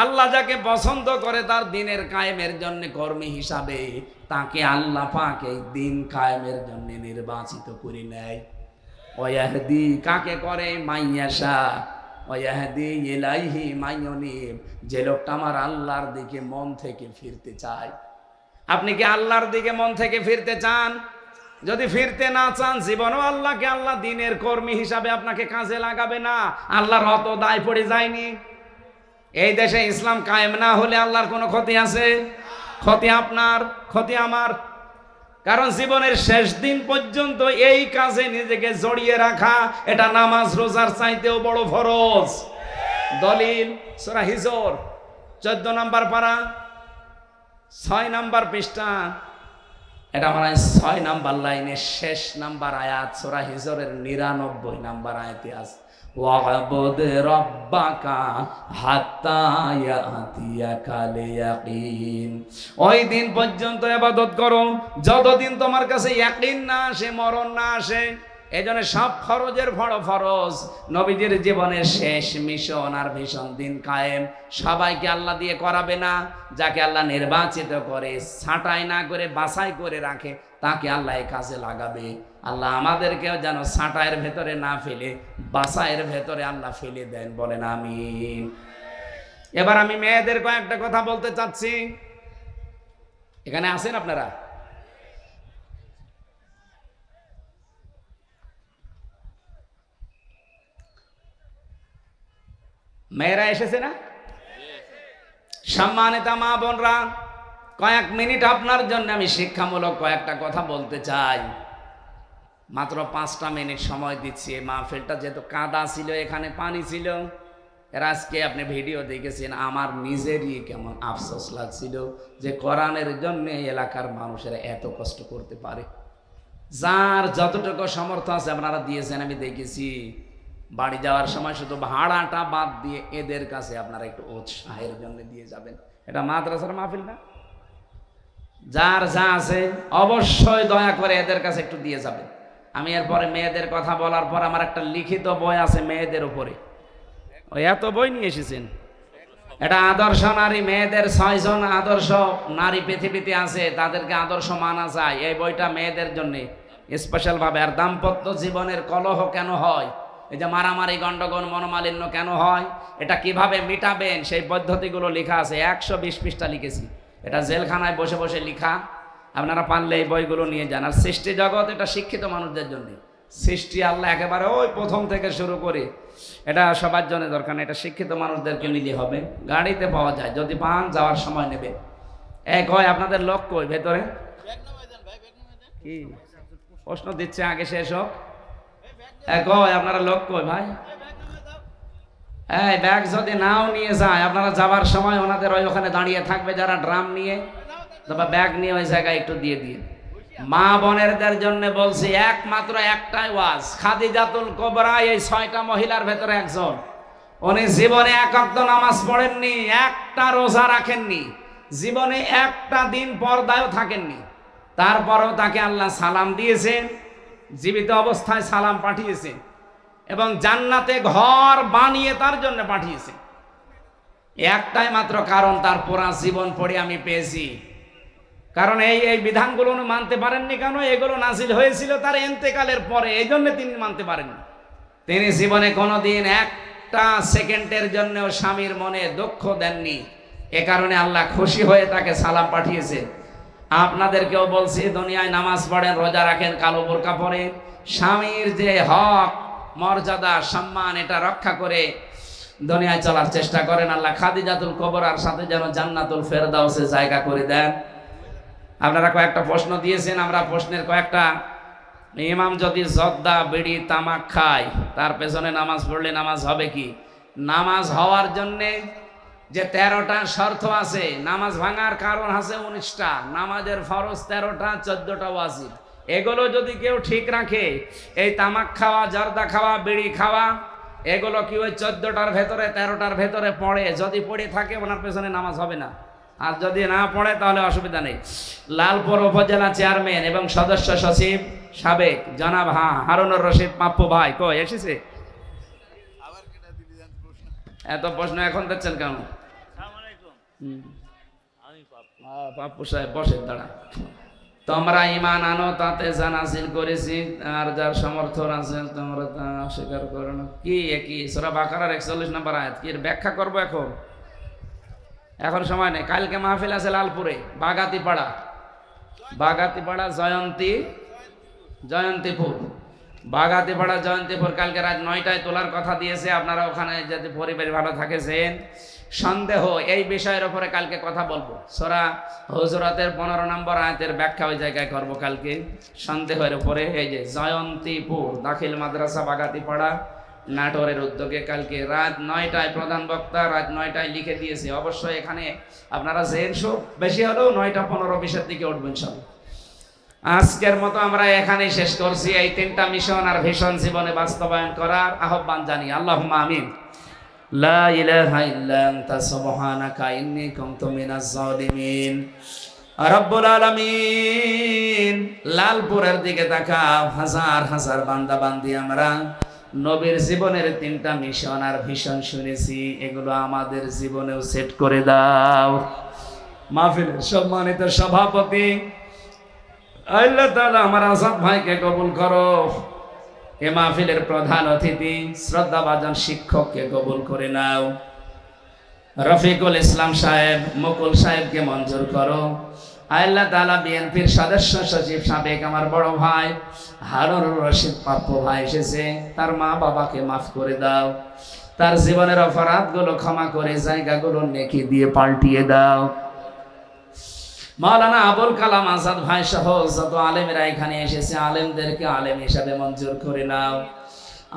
আল্লাহ যাকে পছন্দ করে তার দিনের কায়েমের জন্য কর্মী হিসাবে তাকে আল্লাহ পাক এই দিন কায়েমের জন্য নির্বাচিত করে নেয়। ওয়াহদি কাকে করে? মাইয়াশা। ওয়াহদি ইলাইহি মাইয়ুনিব, যে লোকটা আমার আল্লাহর দিকে মন থেকে ফিরতে চায়। আপনি কি আল্লাহর দিকে মন থেকে ফিরতে চান? যদি ফিরতে না চান, জীবনও আল্লাহকে আল্লাহ দিনের কর্মী হিসাবে আপনাকে কাজে লাগাবে না। আল্লাহর অত দায় পড়ে যায়নি। এই দেশে ইসলাম কায়েম না হলে আল্লাহর কোনো ক্ষতি আছে? ক্ষতি আপনার, ক্ষতি আমার। কারণ জীবনের শেষ দিন পর্যন্ত এই কাজে নিজেকে জড়িয়ে রাখা, এটা নামাজ রোজার চাইতেও বড় ফরজ। দলিল সূরা হিজর 14 নম্বর পারা 6 নম্বর পৃষ্ঠা, এটা আমার 6 নম্বর লাইনের শেষ নাম্বার আয়াত, সূরা হিজরের 99 নম্বর আয়াতে আছে, ওয়া'বুদ রাব্বাকা হাত্তা ইয়াতিয়াকাল ইয়াকিন। ওই দিন পর্যন্ত ইবাদত করো যতদিন তোমার কাছে ইয়াকিন না আসে, মরণ না আসে। এজন্য সব ফরজের বড় ফরজ। নবীজির জীবনের শেষ মিশন আর ভীষণ দিন কায়েম। সবাইকে আল্লাহ দিয়ে করাবে না, যাকে আল্লাহ নির্বাচিত করে, ছাঁটাই না করে, বাছাই করে রাখে, তাকে আল্লাহ এই কাজে লাগাবে। আল্লাহ আমাদেরকেও যেন ছাঁটাইয়ের ভেতরে না ফেলে বাছাইয়ের ভেতরে আল্লাহ ফেলে দেন, বলেন আমিন। এবার আমি মেয়েদের কয়েকটা কথা বলতে চাচ্ছি। এখানে আছেন আপনারা? মেয়েরা এসেছে না? সম্মানিত মা বোনরা, কয়েক মিনিট আপনার জন্য আমি শিক্ষামূলক কয়েকটা কথা বলতে চাই। মাত্র 5টা মিনিট সময় দিচ্ছি। এই মাহফিলটা যেহেতু কাদা ছিল, এখানে পানি ছিল, এর আজকে আপনি ভিডিও দেখেছেন, আমার নিজেরই কেমন আফসোস লাগছিল যে কোরআনের জন্য এলাকার মানুষেরা এত কষ্ট করতে পারে। যার যতটুকু সামর্থ্য আছে আপনারা দিয়েছেন, আমি দেখেছি। বাড়ি যাওয়ার সময় শুধু ভাড়াটা বাদ দিয়ে এদের কাছে আপনারা একটু উৎসাহের জন্য দিয়ে যাবেন। এটা মাদ্রাসার মাহফিল না? যার যা আছে অবশ্যই দয়া করে এদের কাছে একটু দিয়ে যাবেন। আমি এরপরে মেয়েদের কথা বলার পর আমার একটা লিখিত বই আছে মেয়েদের উপরে। ওই এত বই নিয়ে এসেছেন। এটা আদর্শ নারী, মেয়েদের 6 জন আদর্শ নারী পৃথিবীতে আছে, তাদেরকে আদর্শ মানা যায়। এই বইটা মেয়েদের জন্য স্পেশাল ভাবে। আর দাম্পত্য জীবনের কলহ কেন হয়, এই যে মারামারি, গন্ডগোল, মনোমালিন্য কেন হয়, এটা কিভাবে মিটাবেন, সেই পদ্ধতিগুলো লেখা আছে। 120 পৃষ্ঠা লিখেছি। এটা জেলখানায় বসে বসে লেখা। আপনারা পারলে এই বইগুলো নিয়ে যান। আর সৃষ্টি জগৎ, এটা শিক্ষিত মানুষদের জন্য। সৃষ্টি আল্লাহ একেবারে ওই প্রথম থেকে শুরু করে, এটা সবার জন্য দরকার না, এটা শিক্ষিত মানুষদেরকে নিলে হবে। গাড়িতে পাওয়া যায়, যদি পান যাওয়ার সময় নেবে। এক হয় আপনাদের লোক কই ভেতরে? কি প্রশ্ন দিচ্ছে, আগে শেষ হোক। এক হয় আপনারা লোক কই ভাই? এই ব্যাগ যদি নাও নিয়ে যায়, আপনারা যাবার সময় ওনাদের ওখানে দাঁড়িয়ে থাকবে যারা ড্রাম নিয়ে, তবে ব্যাগ নিয়ে ওই জায়গায় একটু দিয়ে দিয়ে। মা বোনেরদের জন্য বলছি, একমাত্র একটাই ওয়াজ। খাদিজাতুল কুবরা এই 6টা মহিলার ভেতরে একজন। উনি জীবনে 1 ওয়াক্ত নামাজ পড়েননি, একটা রোজা রাখেননি, জীবনে একটা দিন পর্দায়ও থাকেননি। তারপরও তাকে আল্লাহ সালাম দিয়েছেন, জীবিত অবস্থায় সালাম পাঠিয়েছেন এবং জান্নাতে ঘর বানিয়ে তার জন্য পাঠিয়েছেন। একটাই মাত্র কারণ, তার পুরা জীবন পড়ে আমি পেয়েছি। কারণ এই বিধানগুলো উনি মানতে পারেননি কেন? এগুলো নাজিল হয়েছিল তার ইন্তেকালের পরে, এই জন্য তিনি মানতে পারেননি। তিনি জীবনে কোনোদিন একটা সেকেন্ডের জন্যও স্বামীর মনে দুঃখ দেননি। এ কারণে আল্লাহ খুশি হয়ে তাকে সালাম পাঠিয়েছে। আপনাদেরকেও বলছি, দুনিয়ায় নামাজ পড়েন, রোজা রাখেন, কালো বোরকা পরেন, স্বামীর যে হক, মর্যাদা, সম্মান, এটা রক্ষা করে দুনিয়ায় চলার চেষ্টা করেন। আল্লাহ খাদিজাতুল কুবরার সাথে যেন জান্নাতুল ফেরদাউসে জায়গা করে দেন। আপনারা কয়েকটা প্রশ্ন দিয়েছেন, আমরা প্রশ্নের কয়েকটা, ইমাম যদি জর্দা, বিড়ি, তামাক খায়, তার পেছনে নামাজ পড়লে নামাজ হবে কি? নামাজ হওয়ার জন্যে যে 13টা শর্ত আছে, নামাজ ভাঙার কারণ আছে 19টা, নামাজের ফরজ 13টা, 14টা ওয়াজিব। এগুলো যদি কেউ ঠিক রাখে, এই তামাক খাওয়া, জর্দা খাওয়া, বিড়ি খাওয়া, এগুলো কি ওই 14টার ভেতরে, 13টার ভেতরে পড়ে? যদি পড়ে থাকে ওনার পেছনে নামাজ হবে না, আর যদি না পড়ে তাহলে অসুবিধা নেই। লালপুর উপজেলা চেয়ারম্যান এবং সদস্য সচিব সাবেক জনাব হারুনুর রশিদ পাপ্পু ভাই কই এসেছে? এত প্রশ্ন এখন দিচ্ছেন কেন? পাপ্পু সাহেব বসেন, দাঁড়া। তোমরা ঈমান আনো, তাতে জানাজিল করেছি, আর যার সমর্থন আছে তোমরা তা অস্বীকার করো না। কি একই সূরা বাকারার 41 নম্বর আয়াত, কি ব্যাখ্যা করবো এখন সময় নেই। কালকে মাহফিল আছে লালপুরে, বাগাতিপাড়া, জয়ন্তীপুর, বাগাতিপাড়া জয়ন্তীপুর। কালকে রাত 9টায় তোলার কথা দিয়েছে। আপনারা ওখানে যদি পরিবার ভালো থাকেছেন, সন্দেহ এই বিষয়ের উপরে কালকে কথা বলবো। সূরা হুজুরাতের 15 নম্বর আয়াতের ব্যাখ্যা ওই জায়গায় করবো কালকে, সন্দেহের উপরে। এই যে জয়ন্তীপুর দাখিল মাদ্রাসা বাগাতিপাড়া, নাটোরের উদ্যোগে কালকে রাত 9টায় প্রধান বক্তা রাত 9টায় লিখে দিয়েছে। অবশ্যই এখানে আপনারা জেনশো বেশি হলেও 9:15-20 দিকে উঠবেন সব। আজকের মতো আমরা এখানেই শেষ করছি। এই 3টা মিশন আর ভীষণ জীবনে বাস্তবায়ন করার আহ্বান জানি। আল্লাহুম্মা আমিন। লা ইলাহা ইল্লা আনতা সুবহানাকা ইন্নী কুনতু মিনাজ জালিমিন। রব্বুল আলামিন, লালপুরের দিকে তাকাও। হাজার হাজার বান্দা বান্দি আমরা নবীর জীবনের 3টা মিশন আর ভীষণ শুনেছি, এগুলো আমাদের জীবনেও সেট করে দাও। মাহফিলের সম্মানিত সভাপতি আল্লাহ তাআলা আমার আসাদ ভাইকে কবুল করো। এ মাহফিলের প্রধান অতিথি শ্রদ্ধাভাজন শিক্ষককে কবুল করে নাও। রফিকুল ইসলাম সাহেব, মুকুল সাহেবকে মঞ্জুর করো। আল্লাহ তাআলা বিএনপির সদস্য সচিব সাবেক আমার বড় ভাই হারুনুর রশিদ পাপ্পু ভাই এসেছে, তার মা বাবাকে মাফ করে দাও। তার জীবনের অপরাধগুলো ক্ষমা করে জায়গাগুলো নেকি দিয়ে পাল্টিয়ে দাও। মাওলানা আবুল কালাম আজাদ ভাই সহ যত আলেমেরা এখানে এসেছে, আলেমদেরকে আলেম হিসাবে মঞ্জুর করে নাও।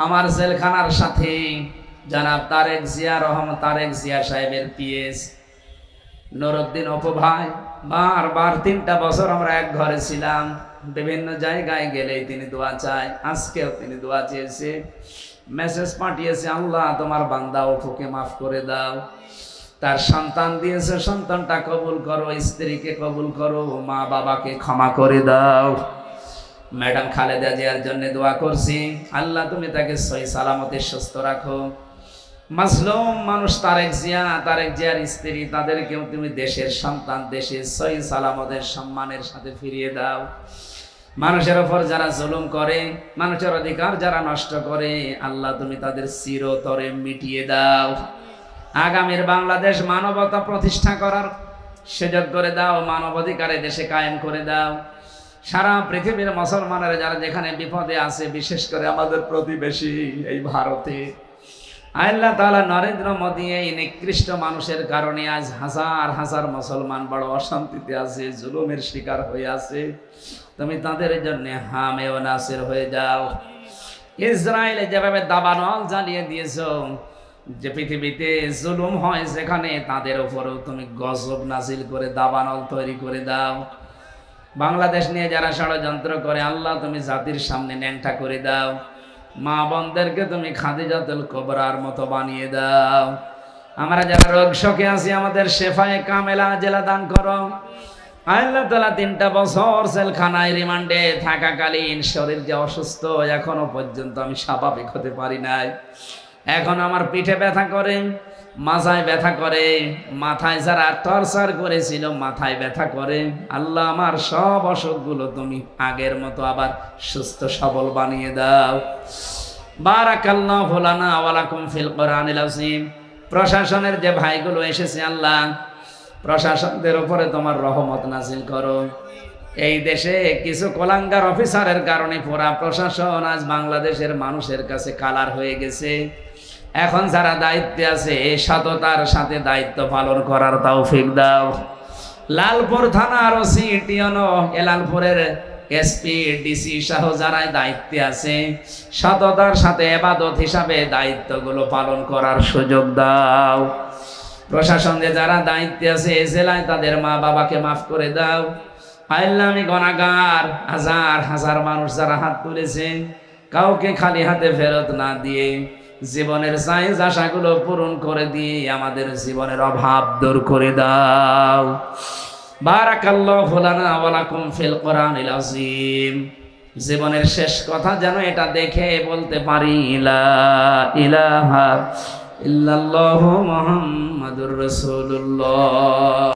আমার জেলখানার সাথে জনাব তারেক জিয়া সাহেবের পিএস নুরউদ্দিন অপু ভাই, বারবার 3টা বছর আমরা এক ঘরে ছিলাম। বিভিন্ন জায়গায় গেলেই তিনি দোয়া চায়। আজকেও তিনি দোয়া চেয়েছে, মেসেজ পাঠিয়েছে, আল্লাহ তোমার বান্দা অপুকে মাফ করে দাও। তার সন্তান দিয়েছে, সন্তানটা কবুল করো, স্ত্রীকে কবুল করো, মা বাবাকে ক্ষমা করে দাও। ম্যাডাম খালেদা জিয়ার জন্য দোয়া করছি, আল্লাহ তুমি তাকে সহি সালামতে সুস্থ রাখো। মাজলুম মানুষ তারেক জিয়ার স্ত্রী, তাদেরকেও তুমি দেশের সন্তান, দেশের সহি সালামতের সম্মানের সাথে ফিরিয়ে দাও। মানুষের ওপর যারা জুলুম করে, মানুষের অধিকার যারা নষ্ট করে, আল্লাহ তুমি তাদের চিরতরে মিটিয়ে দাও। আগামীর বাংলাদেশ মানবতা প্রতিষ্ঠা করার সুযোগ করে দাও, মানবাধিকারে দেশে কায়েম করে দাও। সারা পৃথিবীর মুসলমানেরা যারা যেখানে বিপদে আছে, বিশেষ করে আমাদের প্রতিবেশী এই ভারতে, আল্লাহ তাআলা নরেন্দ্র মোদী এই নিকৃষ্ট মানুষের কারণে আজ হাজার হাজার মুসলমান বড় অশান্তিতে আছে, জুলুমের শিকার হয়ে আছে। তুমি তাদের জন্য হামে ও নাসির হয়ে যাও। ইসরায়েলে যেভাবে দাবানল জ্বালিয়ে দিয়েছো, যে পৃথিবীতে জুলুম হয় যেখানে, তাদের উপরেও তুমি গজব নাজিল করে দাবানল তৈরি করে দাও। বাংলাদেশ নিয়ে যারা ষড়যন্ত্র করে, আল্লাহ তুমি জাতির সামনে ন্যাংটা করে দাও। মা বোনদেরকে তুমি খাদিজাতুল কুবরার মতো বানিয়ে দাও। আমরা যারা রোগ শোকে আছি, আমাদের শেফায়ে কামেলা জেলা দান করো। আল্লাহ তাআলা 3টা বছর জেলখানায় রিমান্ডে থাকাকালীন শরীর যে অসুস্থ, এখনো পর্যন্ত আমি স্বাভাবিক হতে পারি নাই। এখন আমার পিঠে ব্যথা করে, মাথায় ব্যথা করে, মাথায় যারা টর্চার করেছিল মাথায় ব্যথা করে। আল্লাহ আমার সব অসুখগুলো তুমি আগের মতো আবার সুস্থ সবল বানিয়ে দাও। বারাকাল্লাহু লানা ওয়া লাকুম ফিল কোরআনিল আযীম। প্রশাসনের যে ভাইগুলো এসেছে আল্লাহ, প্রশাসনদের উপরে তোমার রহমত নাযিল করো। এই দেশে কিছু কোলাঙ্গার অফিসারের কারণে পুরা প্রশাসন আজ বাংলাদেশের মানুষের কাছে কালার হয়ে গেছে। এখন যারা দায়িত্বে আছে সততার সাথে দায়িত্ব পালন করার তৌফিক দাও। লালপুর থানার ওসি টিওনো, লালপুরের এসপি ডিসি সহ যারা দায়িত্বে আছে সততার সাথে ইবাদত হিসাবে দায়িত্বগুলো পালন করার সুযোগ দাও। প্রশাসনে যারা দায়িত্বে আছে এই জেলায় তাদের মা বাবাকে মাফ করে দাও। আল্লাহ আমি গুনাহগার, হাজার হাজার মানুষ যারা হাত তুলেছে কাউকে খালি হাতে ফেরত না দিয়ে জীবনের চাহিদা আশাগুলো পূরণ করে দিয়ে আমাদের জীবনের অভাব দূর করে দাও। বারাকাল্লাহু লানা ওয়া লাকুম ফিল কোরআনিল আযীম। জীবনের শেষ কথা যেন এটা দেখে বলতে পারি লা ইলাহা ইল্লাল্লাহু মুহাম্মাদুর রাসূলুল্লাহ।